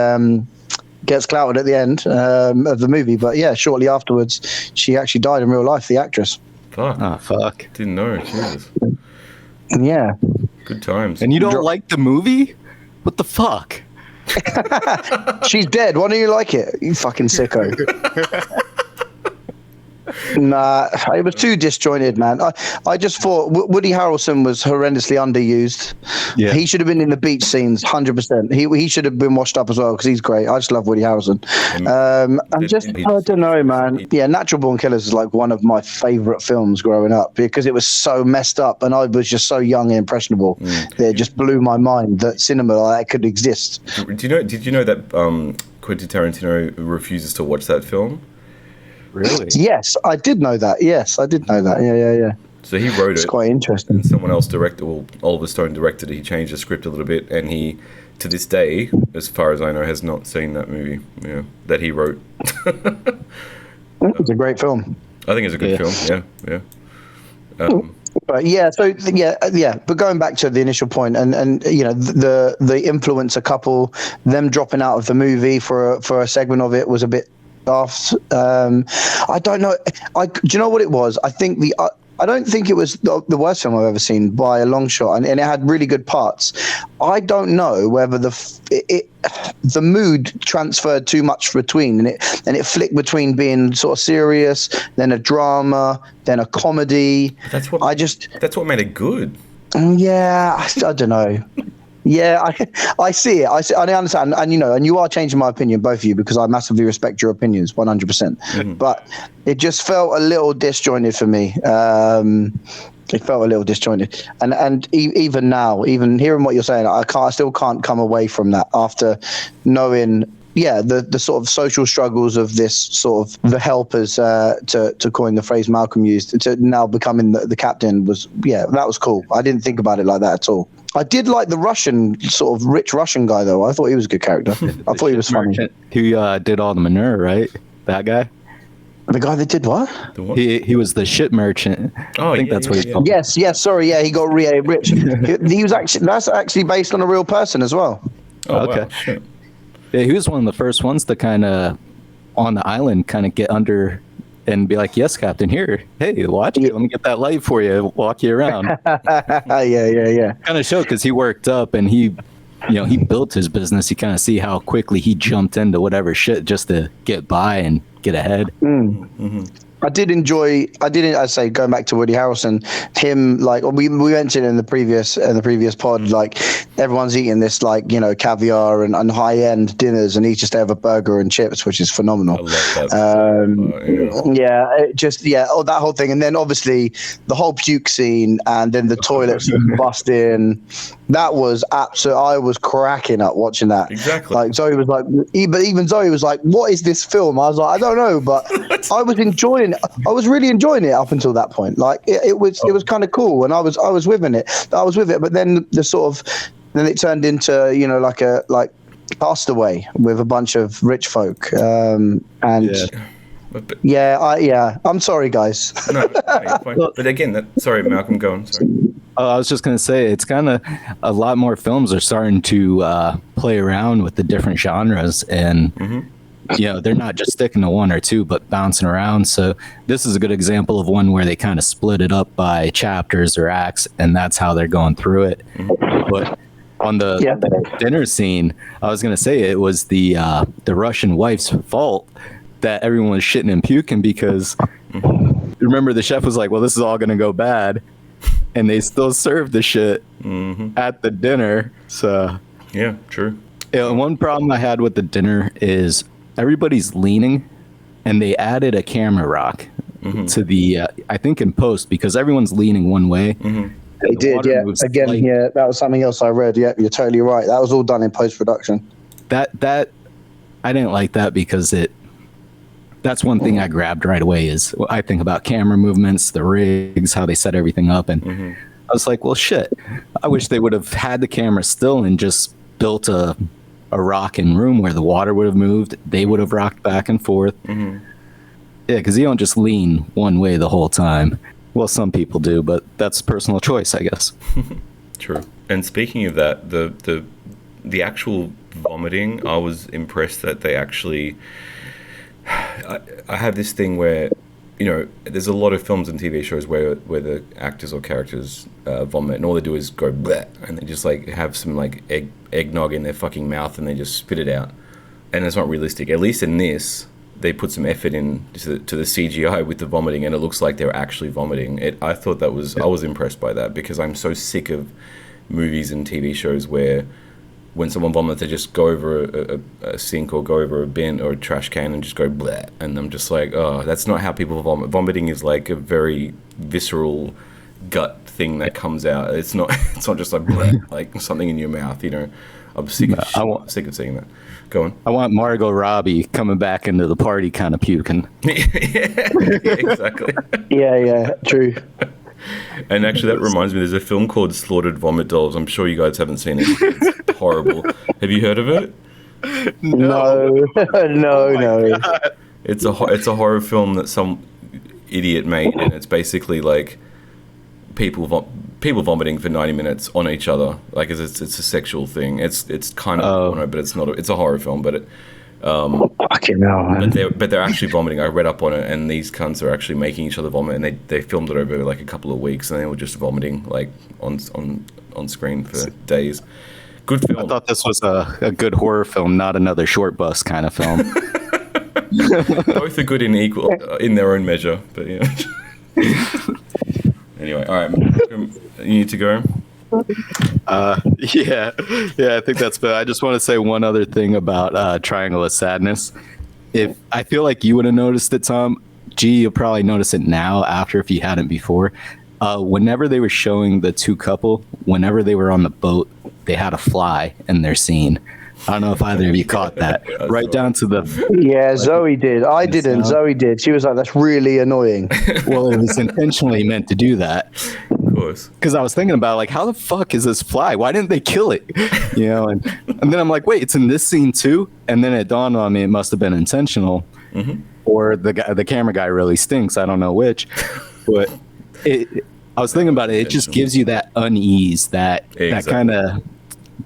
gets clouted at the end of the movie. But yeah, shortly afterwards, she actually died in real life. The actress. Fuck. Oh fuck! Didn't know. Jesus. Yeah. Good times. And you don't like the movie? What the fuck? She's dead. Why don't you like it? You fucking sicko. Nah, it was too disjointed, man. I just thought Woody Harrelson was horrendously underused. Yeah. He should have been in the beach scenes, 100%. He should have been washed up as well because he's great. I just love Woody Harrelson. I don't know, man. Yeah, Natural Born Killers is like one of my favorite films growing up because it was so messed up and I was just so young and impressionable. It just blew my mind that cinema like that could exist. Did you know that Quentin Tarantino refuses to watch that film? Really? Yes, I did know that. Yes, I did know that. Yeah. So he wrote it. It's quite interesting. And someone else directed, well, Oliver Stone directed it. He changed the script a little bit, and he, to this day, as far as I know, has not seen that movie. Yeah, that he wrote. It's a great film. I think it's a good film. Yeah. But yeah, But going back to the initial point, and you know the influencer couple, them dropping out of the movie for a segment of it was a bit off. I don't know. Do you know what it was? I think I don't think it was the worst film I've ever seen by a long shot, and it had really good parts. I don't know whether the mood transferred too much between, and it flicked between being sort of serious, then a drama, then a comedy. That's what made it good. Yeah, I don't know. Yeah, I see it. I understand, and you are changing my opinion, both of you, because I massively respect your opinions, 100%. But it just felt a little disjointed for me. It felt a little disjointed, and even now, even hearing what you're saying, I still can't come away from that after knowing. Yeah, the sort of social struggles of this sort of the helpers, to coin the phrase Malcolm used, to now becoming the captain that was cool. I didn't think about it like that at all. I did like the Russian, sort of rich Russian guy, though. I thought he was a good character. I thought he was funny. Who did all the manure, right? That guy? The guy that did what? He was the ship merchant. Oh, I think that's what he's called. Yes, sorry, yeah, he got really rich. He was that's actually based on a real person as well. Oh, okay. Wow. Shit. Yeah, he was one of the first ones to kind of, on the island, kind of get under and be like, yes, Captain, here. Hey, watch it. Let me get that light for you. Walk you around. Yeah. Kind of showed because he worked up and he built his business. You kind of see how quickly he jumped into whatever shit just to get by and get ahead. I did enjoy. I say, going back to Woody Harrelson, him, like we mentioned in the previous pod, like everyone's eating this caviar and high end dinners, and he's just have a burger and chips, which is phenomenal. I love that. That whole thing, and then obviously the whole puke scene, and then the toilets busting. That was absolute. I was cracking up watching that. Exactly. Like Zoe was like, but even Zoe was like, "What is this film?" I was like, "I don't know," but I was enjoying it. I was really enjoying it up until that point. Like it was kind of cool, and I was with it. But then then it turned into like Castaway with a bunch of rich folk, and. Yeah. I'm sorry, guys. No, you're fine. But again, sorry, Malcolm, go on. Sorry. I was just going to say, it's kind of a lot more films are starting to play around with the different genres, and they're not just sticking to one or two, but bouncing around. So this is a good example of one where they kind of split it up by chapters or acts, and that's how they're going through it. But on the dinner scene, I was going to say it was the Russian wife's fault that everyone was shitting and puking, because remember the chef was like, well, this is all going to go bad, and they still served the shit at the dinner. So yeah, true. One problem I had with the dinner is everybody's leaning, and they added a camera rock to the I think in post, because everyone's leaning one way. They did, yeah. Again, yeah, that was something else I read. Yeah, you're totally right. That was all done in post-production. That I didn't like that, because that's one thing I grabbed right away is I think about camera movements, the rigs, how they set everything up. And I was like, well, shit, I wish they would have had the camera still and just built a rocking room where the water would have moved. They would have rocked back and forth. Yeah, because you don't just lean one way the whole time. Well, some people do, but that's personal choice, I guess. True. And speaking of that, the actual vomiting, I was impressed that they actually... I have this thing where, there's a lot of films and TV shows where the actors or characters vomit, and all they do is go bleh, and they just like have some like eggnog in their fucking mouth, and they just spit it out, and it's not realistic. At least in this, they put some effort in to the CGI with the vomiting, and it looks like they're actually vomiting. I thought I was impressed by that, because I'm so sick of movies and TV shows where when someone vomits, they just go over a sink or go over a bin or a trash can and just go bleh. And I'm just like, oh, that's not how people vomit. Vomiting is like a very visceral gut thing that comes out. It's not just like bleh, like something in your mouth, I'm sick of sick of seeing that. Go on. I want Margot Robbie coming back into the party kind of puking. Yeah, exactly. Yeah, true. And actually, that reminds me, there's a film called Slaughtered Vomit Dolls. I'm sure you guys haven't seen it. It's horrible. Have you heard of it? No. No. It's a horror film that some idiot made, and it's basically like people vomiting for 90 minutes on each other. Like it's a sexual thing. It's kind of porno, but it's not. It's a horror film, but it. Fucking hell, man. But they're actually vomiting. I read up on it, and these cunts are actually making each other vomit, and they filmed it over like a couple of weeks, and they were just vomiting like on screen for days. Good film. I thought this was a good horror film, not another short bus kind of film. Both are good in their own measure, but yeah. Anyway, all right, you need to go. Yeah, I think that's fair. I just want to say one other thing about Triangle of Sadness. If I feel like you would have noticed it, Tom, you'll probably notice it now after if you hadn't before. Whenever they were showing the two couple, whenever they were on the boat, they had a fly in their scene. I don't know if either of you caught that. Right down to the... Yeah, Zoe did. I didn't. Zoe did. She was like, that's really annoying. Well, it was intentionally meant to do that. Of course. Because I was thinking about, like, how the fuck is this fly? Why didn't they kill it? And then I'm like, wait, it's in this scene too? And then it dawned on me it must have been intentional. Or the camera guy really stinks. I don't know which. But I was thinking about it. It just gives you that unease, that kind of...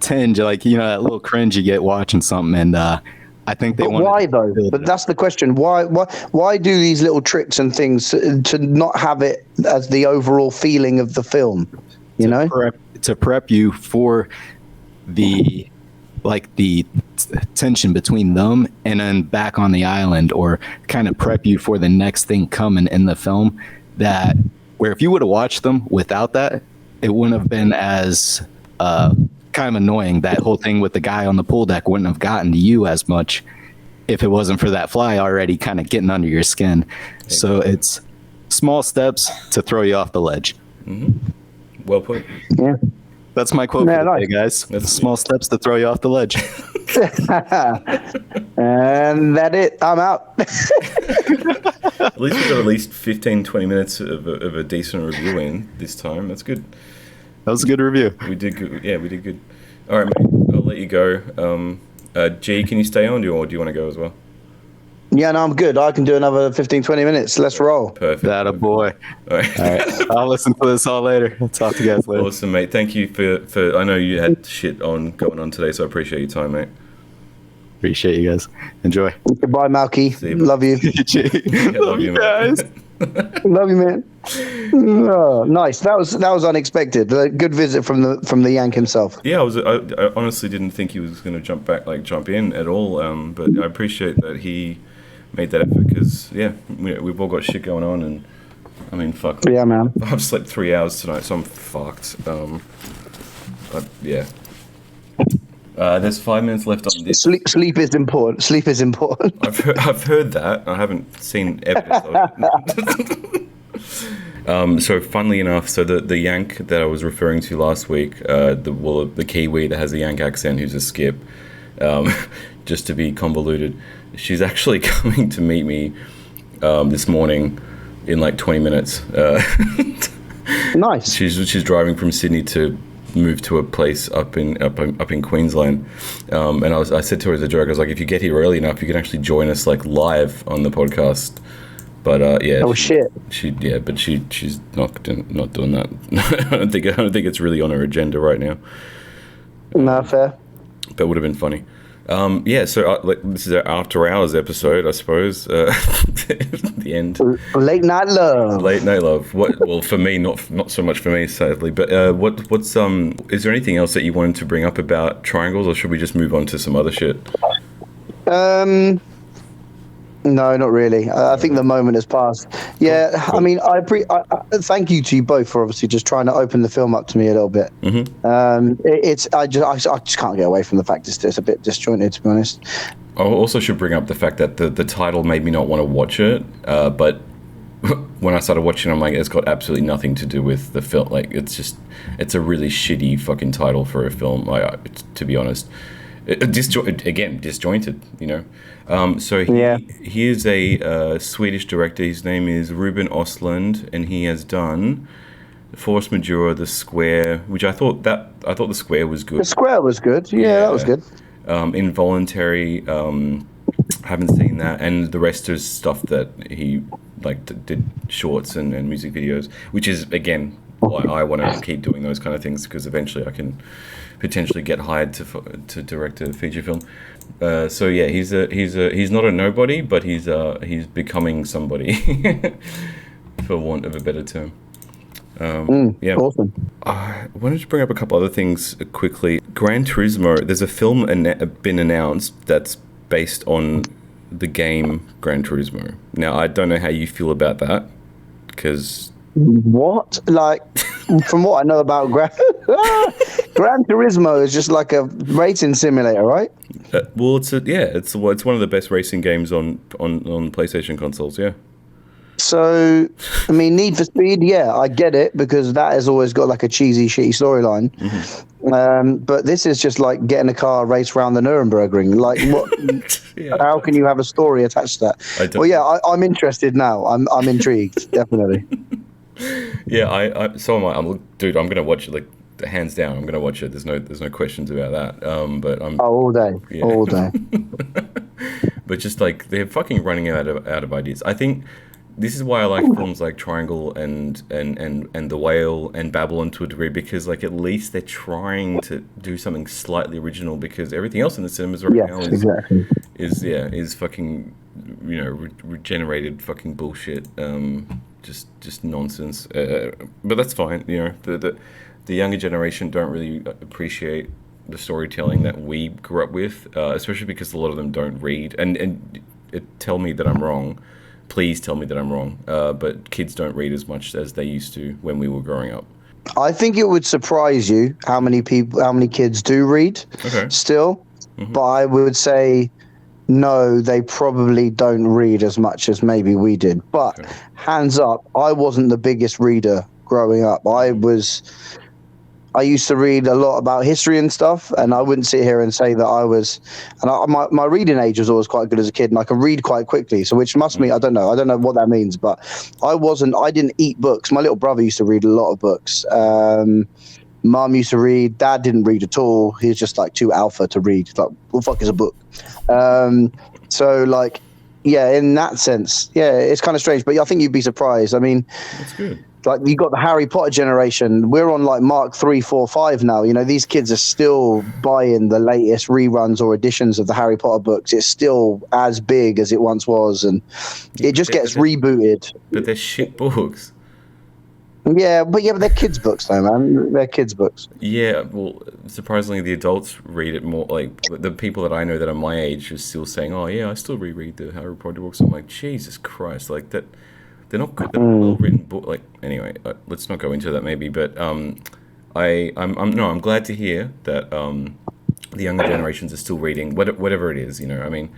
tinge, like that little cringe you get watching something, and I think they want. Why though? But that's the question. Why do these little tricks and things to not have it as the overall feeling of the film? To prep you for the tension between them and then back on the island, or kind of prep you for the next thing coming in the film. That where if you would have watched them without that, it wouldn't have been as kind of annoying. That whole thing with the guy on the pool deck wouldn't have gotten to you as much if it wasn't for that fly already kind of getting under your skin. So it's small steps to throw you off the ledge. Well put. Yeah. That's my quote Yeah, for the day, nice. guys. That's- Small steps to throw you off the ledge. And that it. I'm out. At least we got at least 15, 20 minutes of a decent review in this time. That's good. That was a good review. We did good. Yeah, we did good. All right, mate. I'll let you go. G, can you stay on, or do you want to go as well? Yeah, no, I'm good. I can do another 15, 20 minutes. Let's roll. Perfect. That a boy. All right. All right. I'll listen to this all later. I'll talk to you guys later. Awesome, mate. Thank you for. I know you had shit going on today, so I appreciate your time, mate. Appreciate you guys. Enjoy. Goodbye, Malky. See you, Love you. Love you, guys. Love you, man. Oh, nice. That was unexpected. A good visit from the Yank himself. Yeah, I honestly didn't think he was going to jump in at all. But I appreciate that he made that effort because we've all got shit going on, and I mean, fuck. Yeah, man. I've slept 3 hours tonight, so I'm fucked. But yeah. There's 5 minutes left on this. Sleep is important. Sleep is important. I've heard that. I haven't seen evidence of it. So funnily enough, so the Yank that I was referring to last week, the Kiwi that has a Yank accent, who's a skip, just to be convoluted, she's actually coming to meet me this morning in like 20 minutes. Nice. She's driving from Sydney to move to a place up in Queensland, and I said to her as a joke, I was like, if you get here early enough, you can actually join us like live on the podcast. But yeah. Oh shit. She's not doing that. I don't think it's really on her agenda right now. No, fair. That would have been funny. Yeah, so this is our after hours episode, I suppose. The end. Late night love. Late night love. Well, for me, not so much for me, sadly. But what's is there anything else that you wanted to bring up about triangles, or should we just move on to some other shit? No, not really. I think the moment has passed. Yeah, cool. I mean, I thank you to you both for obviously just trying to open the film up to me a little bit. Mm-hmm. I just can't get away from the fact it's a bit disjointed, to be honest. I also should bring up the fact that the title made me not want to watch it, but when I started watching, I'm like, it's got absolutely nothing to do with the film. Like, it's a really shitty fucking title for a film. To be honest. Disjointed, you know. So he is a Swedish director. His name is Ruben Östlund, and he has done Force Majeure, The Square, which I thought The Square was good. The Square was good. Yeah, that was good. Involuntary, haven't seen that, and the rest is stuff that he did shorts and music videos, which is again why I want to keep doing those kind of things, because eventually I can potentially get hired to direct a feature film. So yeah, he's not a nobody, but he's becoming somebody, for want of a better term. Yeah. Awesome. I wanted to bring up a couple other things quickly. Gran Turismo. There's a film been announced that's based on the game Gran Turismo. Now I don't know how you feel about that, because. What? Like, from what I know about Gran Turismo is just like a racing simulator, right? Well, it's one of the best racing games on PlayStation consoles. Yeah. So, I mean, Need for Speed, yeah, I get it, because that has always got like a cheesy, shitty storyline. Mm-hmm. But this is just like getting a car race around the Nuremberg ring. Like, what? Yeah. How can you have a story attached to that? Well, yeah, I'm interested now. I'm intrigued, definitely. Yeah, so am I. Dude, I'm gonna watch it. Like, hands down, I'm gonna watch it. There's no questions about that. But I'm all day, yeah. All day. But just like they're fucking running out of ideas. I think this is why I like films like Triangle and The Whale and Babylon to a degree, because like at least they're trying to do something slightly original, because everything else in the cinemas right now is fucking, you know, regenerated fucking bullshit. Just nonsense. But that's fine. You know, the younger generation don't really appreciate the storytelling that we grew up with, especially because a lot of them don't read. And tell me that I'm wrong. Please tell me that I'm wrong. But kids don't read as much as they used to when we were growing up. I think it would surprise you how many kids do read still. Mm-hmm. But I would say no, they probably don't read as much as maybe we did. But hands up, I wasn't the biggest reader growing up. I was I used to read a lot about history and stuff, and I wouldn't sit here and say that I was. And my reading age was always quite good as a kid, and I could read quite quickly. So, which must mean I don't know what that means, but I didn't eat books. My little brother used to read a lot of books. Mum used to read. Dad didn't read at all. He was just like too alpha to read. He's like, what the fuck is a book? So like, yeah, in that sense, yeah, it's kind of strange. But I think you'd be surprised. I mean, that's good. Like you got the Harry Potter generation. We're on like Mark 3, 4, 5 now. You know, these kids are still buying the latest reruns or editions of the Harry Potter books. It's still as big as it once was, and it just gets rebooted. But they're shit books. Yeah, but they're kids' books, though, man. They're kids' books. Yeah, well, surprisingly, the adults read it more. Like the people that I know that are my age are still saying, "Oh, yeah, I still reread the Harry Potter books." I'm like, Jesus Christ, like that. They're not good. They're well written book. Like anyway, let's not go into that maybe. But I'm glad to hear that the younger generations are still reading whatever it is. You know, I mean,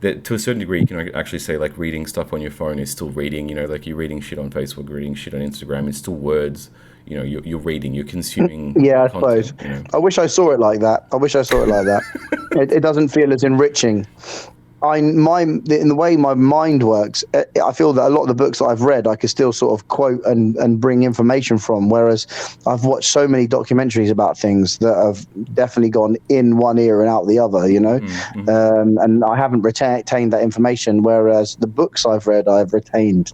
that to a certain degree, you can actually say like reading stuff on your phone is still reading. You know, like you're reading shit on Facebook, reading shit on Instagram. It's still words. You know, you're reading. You're consuming. Yeah, I content, suppose. You know. I wish I saw it like that. It doesn't feel as enriching. In the way my mind works, I feel that a lot of the books that I've read, I could still sort of quote and bring information from. Whereas I've watched so many documentaries about things that have definitely gone in one ear and out the other, you know, and I haven't retained that information. Whereas the books I've read, I've retained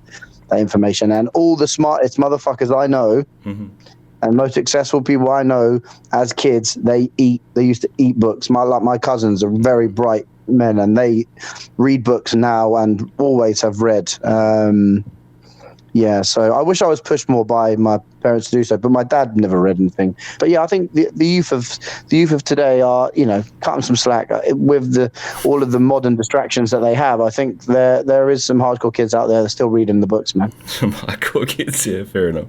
that information. And all the smartest motherfuckers I know, and most successful people I know as kids, they used to eat books. My cousins are very bright men, and they read books now and always have read. So I wish I was pushed more by my parents to do so, but my dad never read anything. But yeah, I think the youth of today are, you know, cutting some slack with all of the modern distractions that they have. I think there is some hardcore kids out there that are still reading the books, man. Some hardcore kids, yeah, fair enough.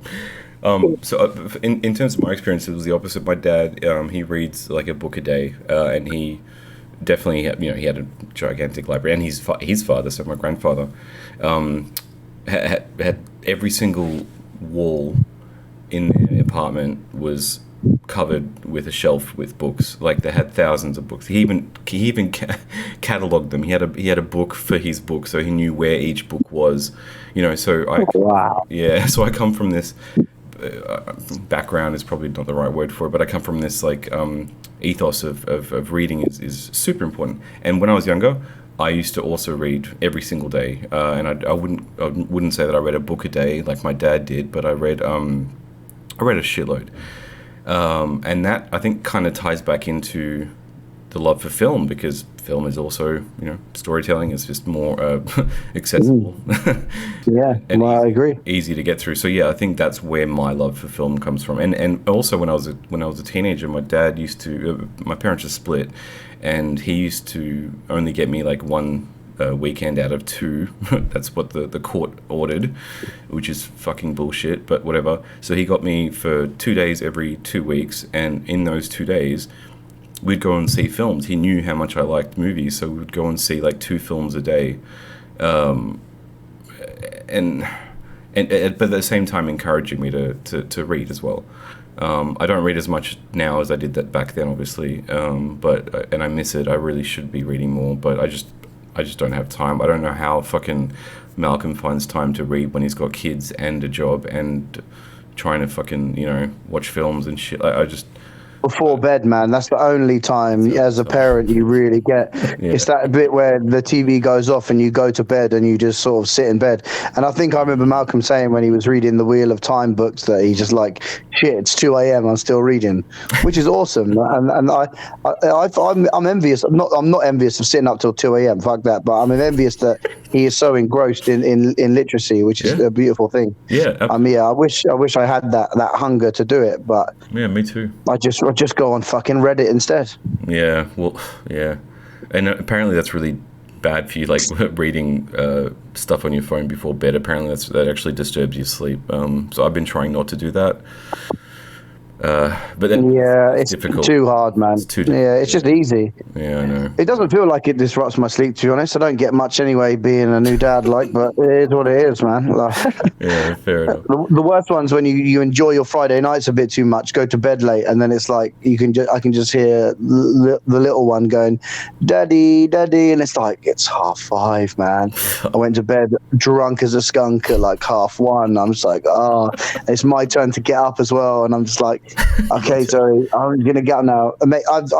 So in terms of my experience, it was the opposite. My dad, he reads like a book a day, and he definitely, he had a gigantic library, and his father, so my grandfather, had every single wall in the apartment was covered with a shelf with books. Like they had thousands of books. He even cataloged them. He had a book for his book, so he knew where each book was. You know, so so I come from this. Background is probably not the right word for it, but I come from this like ethos of reading is super important. And when I was younger, I used to also read every single day, and I wouldn't say that I read a book a day like my dad did, but I read a shitload, and that I think kind of ties back into the love for film, because film is also, storytelling is just more accessible. I agree. Easy to get through. So yeah, I think that's where my love for film comes from. And also when I was a teenager, my dad used to, my parents are split, and he used to only get me like one weekend out of 2. That's what the court ordered, which is fucking bullshit, but whatever. So he got me for 2 days every 2 weeks, and in those 2 days we'd go and see films. He knew how much I liked movies, so we'd go and see like 2 films a day, and but at the same time encouraging me to read as well. I don't read as much now as I did that back then, obviously, but I miss it. I really should be reading more, but I just don't have time. I don't know how fucking Malcolm finds time to read when he's got kids and a job and trying to fucking watch films and shit. I just. Before bed, man. That's the only time as a parent you really get. Yeah. It's that bit where the TV goes off and you go to bed and you just sort of sit in bed. And I think I remember Malcolm saying when he was reading the Wheel of Time books that he just like, shit, it's 2 a.m. I'm still reading, which is awesome. And I'm envious. I'm not envious of sitting up till 2 a.m. Fuck that. But I'm envious that he is so engrossed in literacy, which is a beautiful thing. Yeah. I wish I had that hunger to do it, but yeah, me too. I just go on fucking Reddit instead. Yeah, well, yeah. And apparently that's really bad for you, like reading stuff on your phone before bed. Apparently that actually disturbs your sleep. So I've been trying not to do that. But then it's difficult. too hard, man. It's too difficult. Yeah, it's just easy. Yeah, I know. It doesn't feel like it disrupts my sleep, to be honest. I don't get much anyway, being a new dad, but it is what it is, man. Yeah, fair enough. The worst one's when you enjoy your Friday nights a bit too much, go to bed late, and then it's like I can just hear the little one going, "Daddy, daddy," and it's like it's 5:30, man. I went to bed drunk as a skunk at like 1:30. I'm just like, it's my turn to get up as well, and I'm just like, okay, sorry, I'm gonna get up now. Mate, I've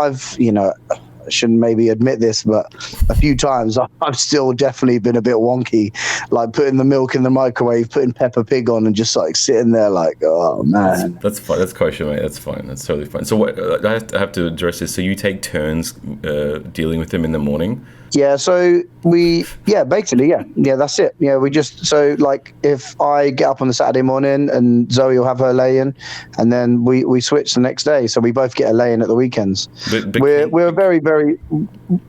I shouldn't maybe admit this, but a few times I've still definitely been a bit wonky, like putting the milk in the microwave, putting Peppa Pig on, and just like sitting there like, oh man. That's fine. That's kosher, mate. That's fine. That's totally fine. So what I have to address this. So you take turns dealing with them in the morning. Yeah, so basically, that's it. Yeah, we just, so like if I get up on the Saturday morning and Zoe will have her lay-in, and then we switch the next day, so we both get a lay-in at the weekends. But we're very, very,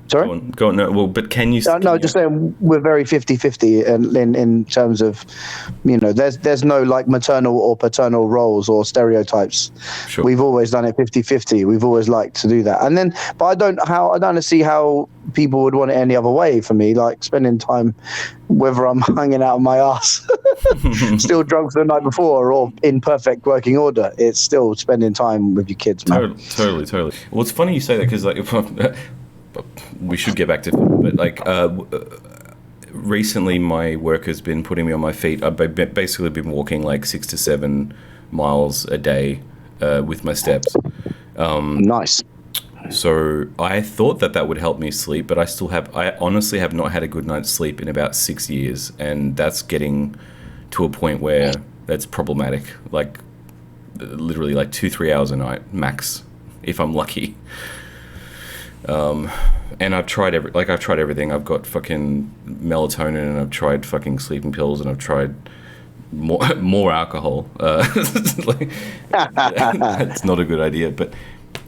sorry? Go on. No, well, but can you... just saying we're very 50-50 in terms of, there's no like maternal or paternal roles or stereotypes. Sure. We've always done it 50-50. We've always liked to do that. And then, but I don't see how people would want it any other way for me, like spending time, whether I'm hanging out on my ass, still drunk the night before, or in perfect working order. It's still spending time with your kids, man. Totally. Well, it's funny you say that, because like we should get back to, but like recently my work has been putting me on my feet. I've basically been walking like 6 to 7 miles a day with my steps. Nice. So I thought that would help me sleep, but I honestly have not had a good night's sleep in about 6 years, and that's getting to a point where that's problematic. Like literally like 2-3 hours a night max, if I'm lucky. And I've tried everything. I've got fucking melatonin, and I've tried fucking sleeping pills, and I've tried more alcohol. It's not a good idea, but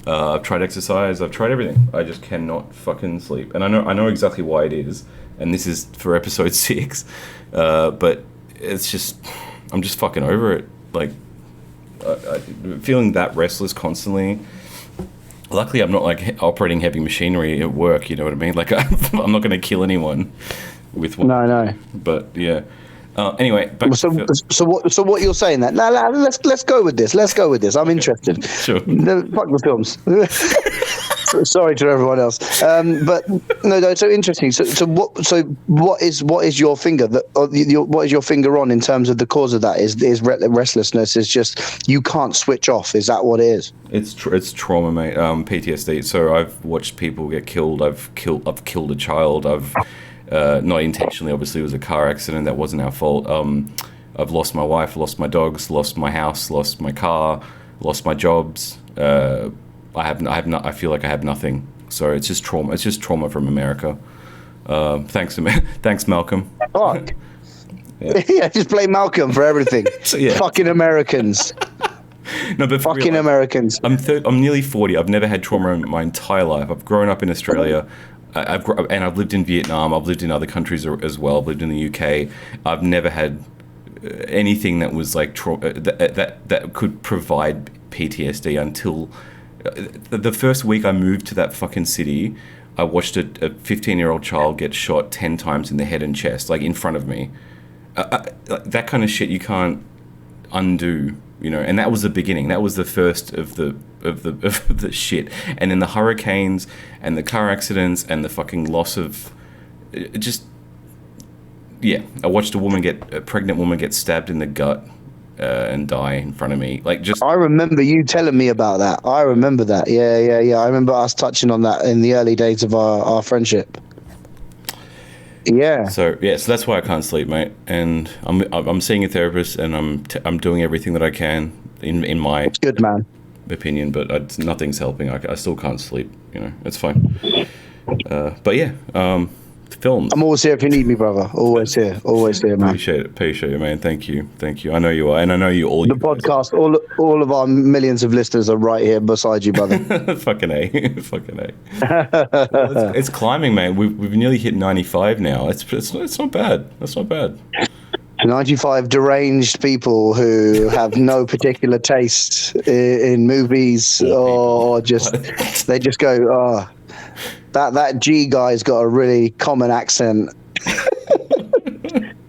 I've tried exercise. I've tried everything. I just cannot fucking sleep, and I know exactly why it is. And this is for episode 6, but it's just I'm just fucking over it. Like feeling that restless constantly. Luckily, I'm not like operating heavy machinery at work. You know what I mean? Like I'm not going to kill anyone with one. No. But yeah. Anyway, so what you're saying that? No, let's go with this. I'm interested. Sure. Fuck the films. Sorry to everyone else. But no, so interesting. So what is your finger what is your finger on in terms of the cause of that? Is restlessness? Is just you can't switch off? Is that what it is? It's trauma, mate. PTSD. So I've watched people get killed. I've killed a child. I've not intentionally, obviously. It was a car accident. That wasn't our fault. I've lost my wife, lost my dogs, lost my house, lost my car, lost my jobs. I feel like I have nothing. So it's just trauma. It's just trauma from America. Thanks, Malcolm. Fuck. Yeah, just blame Malcolm for everything. So, yeah. Fucking Americans. No, but fucking real, Americans. I'm nearly 40. I've never had trauma in my entire life. I've grown up in Australia. I've lived in Vietnam. I've lived in other countries as well. I've lived in the UK. I've never had anything that was like that could provide PTSD until the first week I moved to that fucking city. I watched a 15-year-old child get shot 10 times in the head and chest, like in front of me. That kind of shit you can't undo, you know. And that was the beginning. That was the first of the shit. And then the hurricanes and the car accidents and the fucking loss of I watched a pregnant woman get stabbed in the gut and die in front of me. I remember you telling me about that. I remember that. Yeah. I remember us touching on that in the early days of our friendship. Yeah. So that's why I can't sleep, mate. And I'm seeing a therapist, and I'm doing everything that I can in my It's good, man. opinion, but nothing's helping. I still can't sleep. You know, it's fine. But yeah, films. I'm always here if you need me, brother. Always here, man. Appreciate it, man. Thank you. I know you are, and I know you all. The podcast, all of our millions of listeners are right here beside you, brother. Fucking A. Well, it's climbing, man. We've nearly hit 95 now. It's not bad. That's not bad. 95 deranged people who have no particular taste in movies, or just they just go, oh, that G guy's got a really common accent.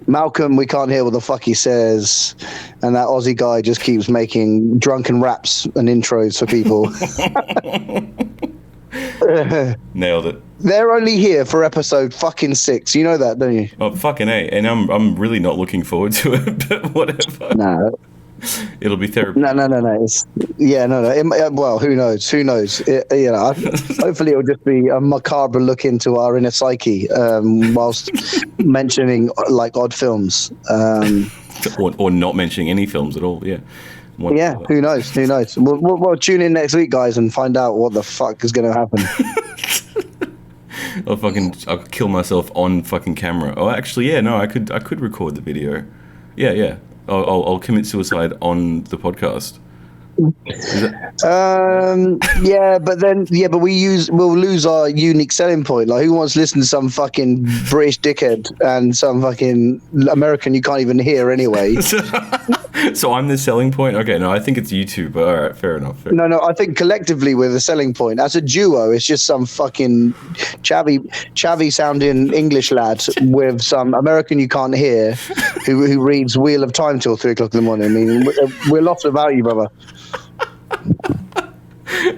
Malcolm, we can't hear what the fuck he says, and that Aussie guy just keeps making drunken raps and intros for people. Nailed it. They're only here for episode fucking 6. You know that, don't you? Oh, fucking A. And I'm really not looking forward to it, but whatever. No. It'll be therapy. No. Well, who knows? Hopefully it'll just be a macabre look into our inner psyche, whilst mentioning like odd films. Or not mentioning any films at all, yeah. Yeah, who knows? We'll tune in next week, guys, and find out what the fuck is going to happen. I'll kill myself on fucking camera. Oh, actually, yeah, no, I could record the video. Yeah. I'll commit suicide on the podcast. But we'll lose our unique selling point. Like, who wants to listen to some fucking British dickhead and some fucking American you can't even hear anyway? So I'm the selling point? Okay, no, I think it's YouTube, but all right, fair enough. No, I think collectively we're the selling point. As a duo, it's just some fucking chavvy sounding English lad with some American you can't hear who reads Wheel of Time till 3 o'clock in the morning. I mean, we're lost without you, brother.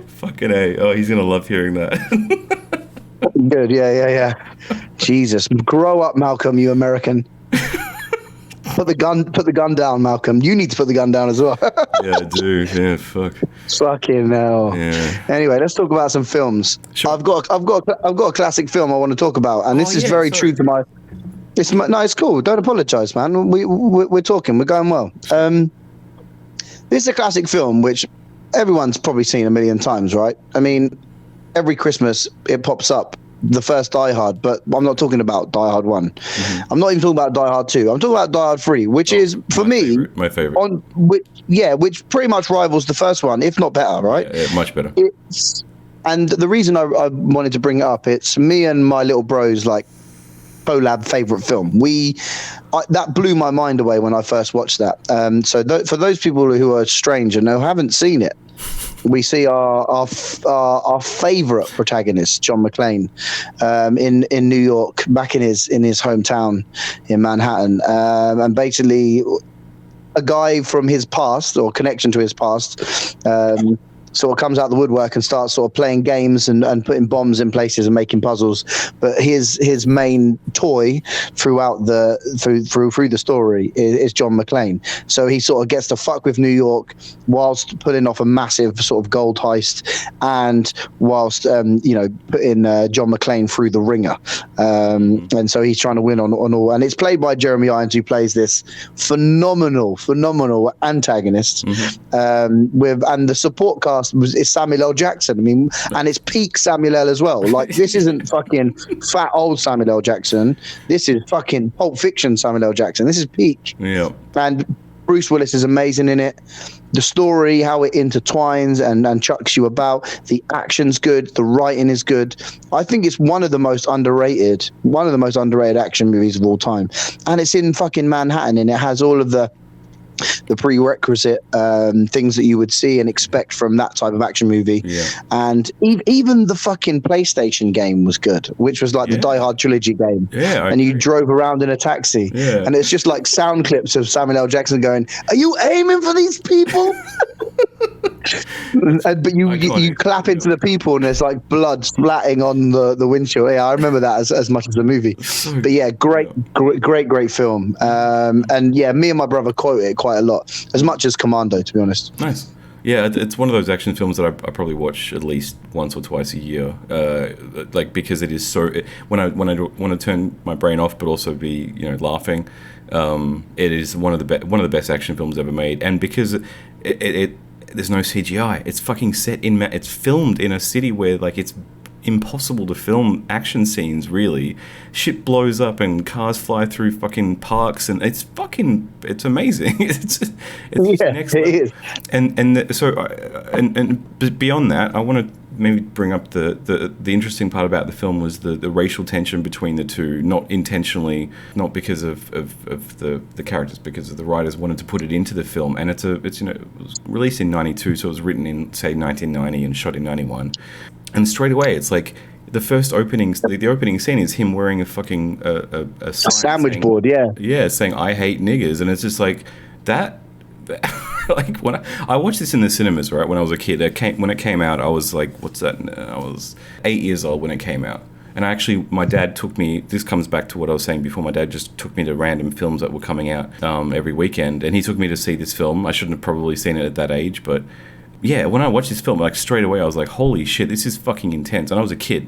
Fucking A. Oh, he's going to love hearing that. Good, yeah. Jesus. Grow up, Malcolm, you American. Put the gun down, Malcolm. You need to put the gun down as well. Yeah, I do. Yeah, fuck. Fucking hell. Yeah. Anyway, let's talk about some films. Sure. I've got a classic film I want to talk about, and this is very true to my. It's cool. Don't apologize, man. We're talking. We're going well. This is a classic film which everyone's probably seen a million times, right? I mean, every Christmas it pops up. The first Die Hard, but I'm not talking about Die Hard 1. Mm-hmm. I'm not even talking about Die Hard 2. I'm talking about Die Hard 3, which is, for me... My favorite. Which pretty much rivals the first one, if not better, right? Yeah, much better. And the reason I wanted to bring it up, it's me and my little bro's, like, collab favorite film. That blew my mind away when I first watched that. So for those people who are strange and who haven't seen it, we see our favorite protagonist, John McClane, in New York, back in his hometown in Manhattan, and basically a guy from his past or connection to his past. Sort of comes out the woodwork and starts sort of playing games and putting bombs in places and making puzzles. But his main toy throughout through the story is John McClane. So he sort of gets to fuck with New York whilst putting off a massive sort of gold heist, and whilst putting John McClane through the ringer. And so he's trying to win on all. And it's played by Jeremy Irons, who plays this phenomenal antagonist. Mm-hmm. And the support cast is Samuel L. Jackson. I mean, and it's peak Samuel L. as well. Like, this isn't fucking fat old Samuel L. Jackson. This is fucking Pulp Fiction Samuel L. Jackson. This is peak. Yeah. And Bruce Willis is amazing in it. The story, how it intertwines and chucks you about. The action's good. The writing is good. I think it's one of the most underrated action movies of all time. And it's in fucking Manhattan, and it has all of the prerequisite things that you would see and expect from that type of action movie. Yeah. And even the fucking PlayStation game was good, which was like the Die Hard trilogy game. Yeah, and you drove around in a taxi. Yeah. And it's just like sound clips of Samuel L. Jackson going, "Are you aiming for these people?" But you clap into the people and there's like blood splatting on the windshield. Yeah, I remember that as much as the movie. But yeah, great film. And yeah, me and my brother quote it quite a lot, as much as Commando, to be honest. Nice. Yeah, it's one of those action films that I probably watch at least once or twice a year, like, because it is so. When I want to turn my brain off, but also be laughing, it is one of the best action films ever made, and because it there's no CGI. It's fucking set in. It's filmed in a city where like it's impossible to film action scenes. Really, shit blows up and cars fly through fucking parks, and it's amazing. it's next level. It is. And beyond that, I want to maybe bring up the interesting part about the film was the racial tension between the two, not intentionally, not because of the characters, because the writers wanted to put it into the film. And it's it was released in 92, so it was written in, say, 1990 and shot in 91. And straight away, it's like the first opening, the opening scene is him wearing a fucking a sandwich saying, board, saying "I hate niggers," and it's just like that. Like when I watched this in the cinemas, right, when I was a kid, when it came out, I was like, what's that? I was 8 years old when it came out. And my dad took me, this comes back to what I was saying before, my dad just took me to random films that were coming out every weekend, and he took me to see this film. I shouldn't have probably seen it at that age, but yeah, when I watched this film, like straight away I was like, holy shit, this is fucking intense. And I was a kid.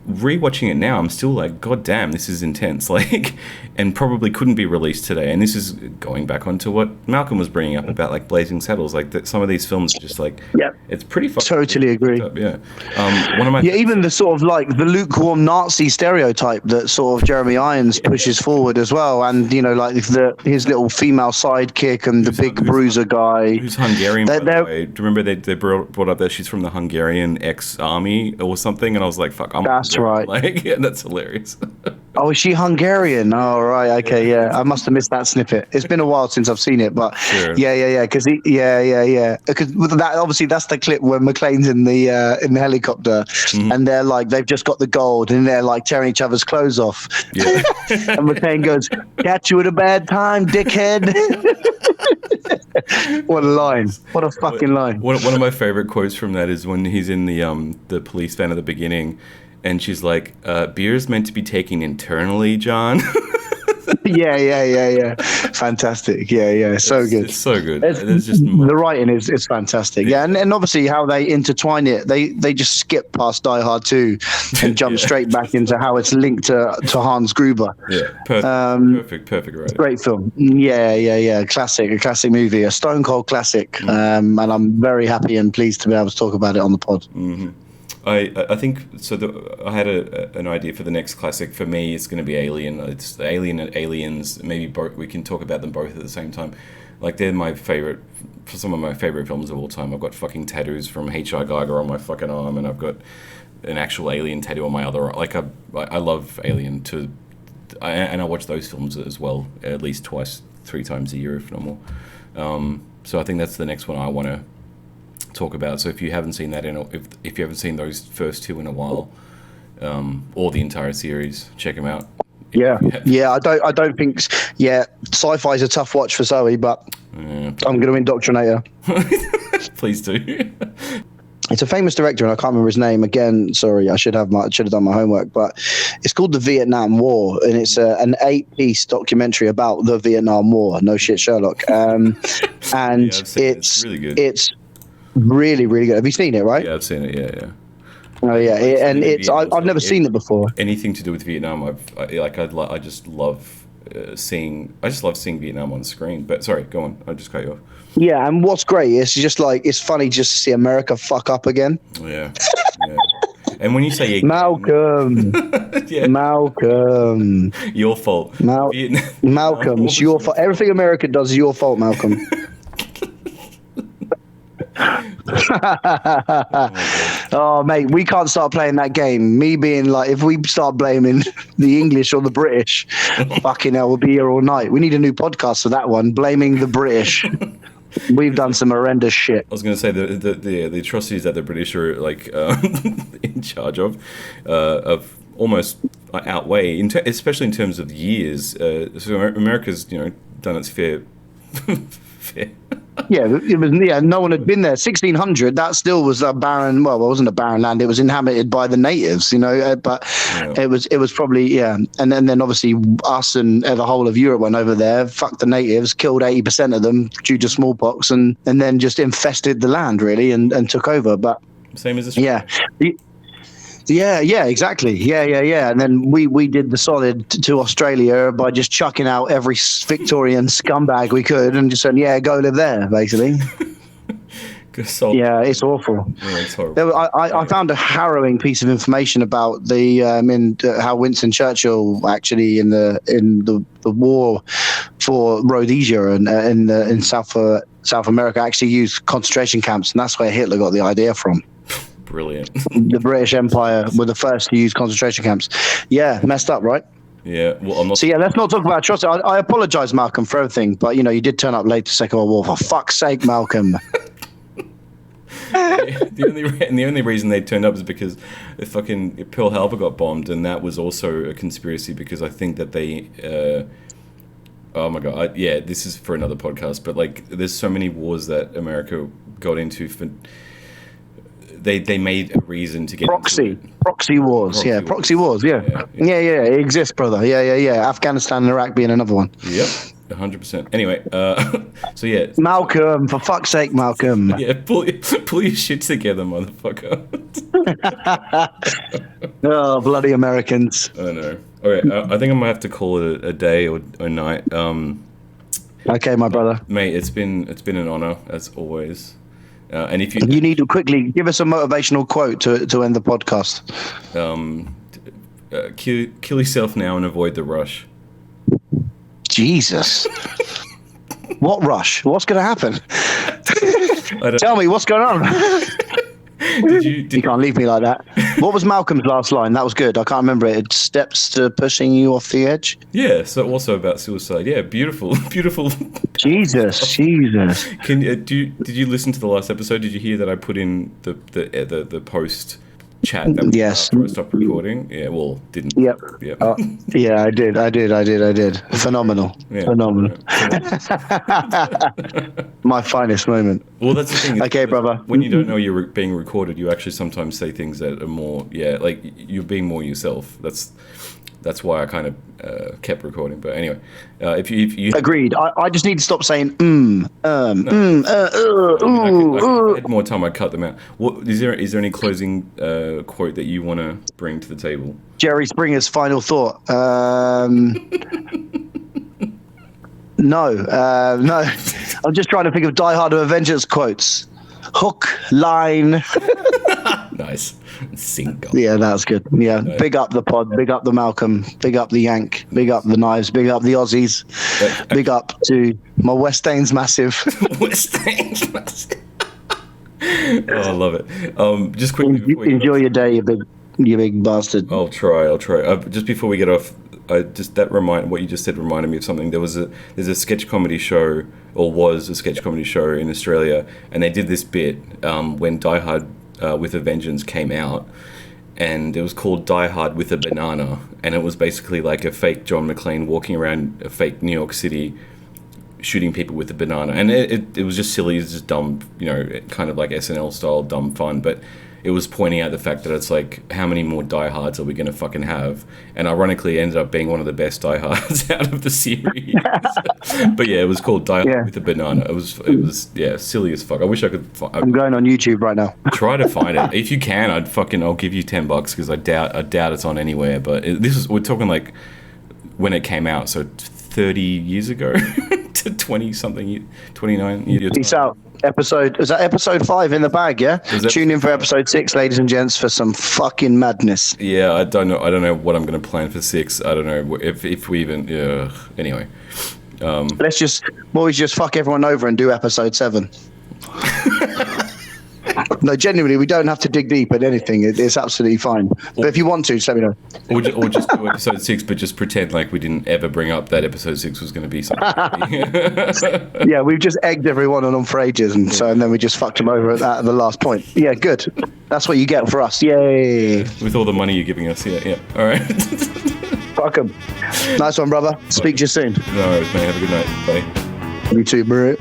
Rewatching it now, I'm still like, god damn, this is intense, like, and probably couldn't be released today. And this is going back onto what Malcolm was bringing up about like Blazing Saddles, like that some of these films are just like, it's pretty fucking totally agree. One of my even the sort of like the lukewarm Nazi stereotype that sort of Jeremy Irons pushes forward as well, and like his little female sidekick and the big bruiser guy who's Hungarian, by the way. Do you remember they brought up that she's from the Hungarian ex-army or something, and I was like, fuck, that's right. Like, yeah, that's hilarious. Oh, is she Hungarian? Oh, right. Okay, yeah. I must have missed that snippet. It's been a while since I've seen it, but sure. Yeah. Because Because that obviously that's the clip where McClane's in the helicopter, and they're like they've just got the gold, and they're like tearing each other's clothes off. Yeah. And McClane goes, "Catch you at a bad time, dickhead." What a line! What a fucking line! One of my favorite quotes from that is when he's in the police van at the beginning. And she's like, beer's meant to be taken internally, John. Yeah. Fantastic. Yeah. So good. It's so good. The writing is fantastic. Yeah, and obviously how they intertwine it. They just skip past Die Hard 2 and jump straight back into how it's linked to Hans Gruber. Yeah, perfect. Right. Great film. Yeah. A classic movie, a stone cold classic. And I'm very happy and pleased to be able to talk about it on the pod. Mm-hmm. I think so. I had an idea for the next classic. For me, it's going to be Alien. It's Alien and Aliens. Maybe we can talk about them both at the same time. Like they're my favorite, for some of my favorite films of all time. I've got fucking tattoos from H.R. Geiger on my fucking arm, and I've got an actual Alien tattoo on my other arm. Like I love Alien and I watch those films as well, at least twice, 3 times a year, if not more. So I think that's the next one I want to talk about. So if you haven't seen that if you haven't seen those first 2 in a while, or the entire series, check them out. Yeah. I don't think. Yeah, sci-fi is a tough watch for Zoe, but I'm going to indoctrinate her. Please do. It's a famous director, and I can't remember his name. Again, sorry, I should have done my homework. But it's called The Vietnam War, and it's an 8-piece documentary about the Vietnam War. No shit, Sherlock. And it's really good. It's really, really good. Have you seen it? Right? Yeah, I've seen it. Yeah. Oh yeah, and it's I've never seen it before. Anything to do with Vietnam, I just love seeing Vietnam on screen. But sorry, go on. I just cut you off. Yeah, and what's great is just like it's funny just to see America fuck up again. Yeah. And when you say Malcolm, Malcolm, your fault. Malcolm, it's your fault. Everything America does is your fault, Malcolm. Oh mate, we can't start playing that game. Me being like, if we start blaming the English or the British, fucking hell, we'll be here all night. We need a new podcast for that one, blaming the British. We've done some horrendous shit. I was going to say the atrocities that the British are like in charge of almost outweigh, especially in terms of years. So America's done its fair. Yeah, it was. Yeah, no one had been there. 1600. That still was a barren. Well, it wasn't a barren land. It was inhabited by the natives. But it was probably And then obviously us and the whole of Europe went over there, fucked the natives, killed 80% of them due to smallpox, and then just infested the land really and took over. But same as Australia. Yeah, exactly. Yeah. And then we did the solid to Australia by just chucking out every Victorian scumbag we could and just saying, go live there, basically. Yeah, it's awful. Yeah, it's horrible. I found a harrowing piece of information about the how Winston Churchill actually in the war for Rhodesia and in South America actually used concentration camps, and that's where Hitler got the idea from. Brilliant. The British Empire were the first to use concentration camps. Yeah, messed up, right? Yeah, well, I'm not. So yeah, let's not talk about atrocity. I apologise, Malcolm, for everything, but you did turn up late to Second World War. For fuck's sake, Malcolm. The only reason they turned up is because Pearl Harbor got bombed, and that was also a conspiracy because I think that they. Oh my god! This is for another podcast. But like, there's so many wars that America got into for. They made a reason to get proxy wars. Proxy wars. Yeah. It exists, brother. Yeah. Afghanistan and Iraq being another one. Yep, 100%. Anyway, so yeah. Malcolm, for fuck's sake, Malcolm. Yeah, pull your shit together, motherfucker. Oh, bloody Americans. I know. All right, I think I might have to call it a day or a night. Okay, my brother. Mate, it's been an honor as always. And if you need to quickly give us a motivational quote to end the podcast. Kill yourself now and avoid the rush. Jesus. What rush? What's going to happen? Tell me what's going on. You can't leave me like that. What was Malcolm's last line? That was good. I can't remember it. Steps to pushing you off the edge. Yeah. So also about suicide. Yeah. Beautiful. Jesus. Did you listen to the last episode? Did you hear that I put in the post chat that was after I stopped recording? Yeah. Well, didn't. Yep. Yeah. Yeah. I did. Phenomenal. Yeah. Phenomenal. My finest moment. Well, that's the thing. Okay, brother. When you don't know you're being recorded, you actually sometimes say things that are more, like you're being more yourself. That's why I kind of kept recording. But anyway, if you agreed, I just need to stop saying I had more time, I'd cut them out. What is there any closing quote that you want to bring to the table? Jerry Springer's final thought. No. I'm just trying to think of Die Hard of Avengers quotes. Hook, line. Nice. Single. Yeah, that's good. Yeah, nice. Big up the pod, big up the Malcolm, big up the Yank, big up the Knives, big up the Aussies, big up to my West Danes massive. West Danes massive. Oh, I love it. Just quickly. Enjoy your day, you big bastard. I'll try. Just before we get off, what you just said reminded me of something. There's a sketch comedy show, or was a sketch comedy show in Australia, and they did this bit when Die Hard with a Vengeance came out, and it was called Die Hard with a Banana, and it was basically like a fake John McClane walking around a fake New York City shooting people with a banana, and it was just silly, it's just dumb, kind of like SNL style dumb fun, but it was pointing out the fact that it's like, how many more Die Hards are we going to fucking have? And ironically, it ended up being one of the best Die Hards out of the series. But yeah, it was called Die Hard with a Banana. It was silly as fuck. I wish I could. I'm going on YouTube right now. Try to find it. If you can, I'll give you $10 because I doubt it's on anywhere. But we're talking like when it came out, so 30 years ago to 29 years. Peace out. Is that episode 5 in the bag? Yeah. Tune in for episode 6, ladies and gents, for some fucking madness. Yeah, I don't know what I'm going to plan for 6. I don't know if we even. Anyway, let's just fuck everyone over and do episode 7. No, genuinely, we don't have to dig deep at anything. It's absolutely fine. But if you want to, just let me know. Or just do episode 6, but just pretend like we didn't ever bring up that episode 6 was going to be something. Yeah, we've just egged everyone on them for ages, and then we just fucked them over at the last point. Yeah, good. That's what you get for us. Yay! With all the money you're giving us, yeah. All right. Fuck 'em. Nice one, brother. Speak to you soon. No, mate. Have a good night. Bye. You too, bro.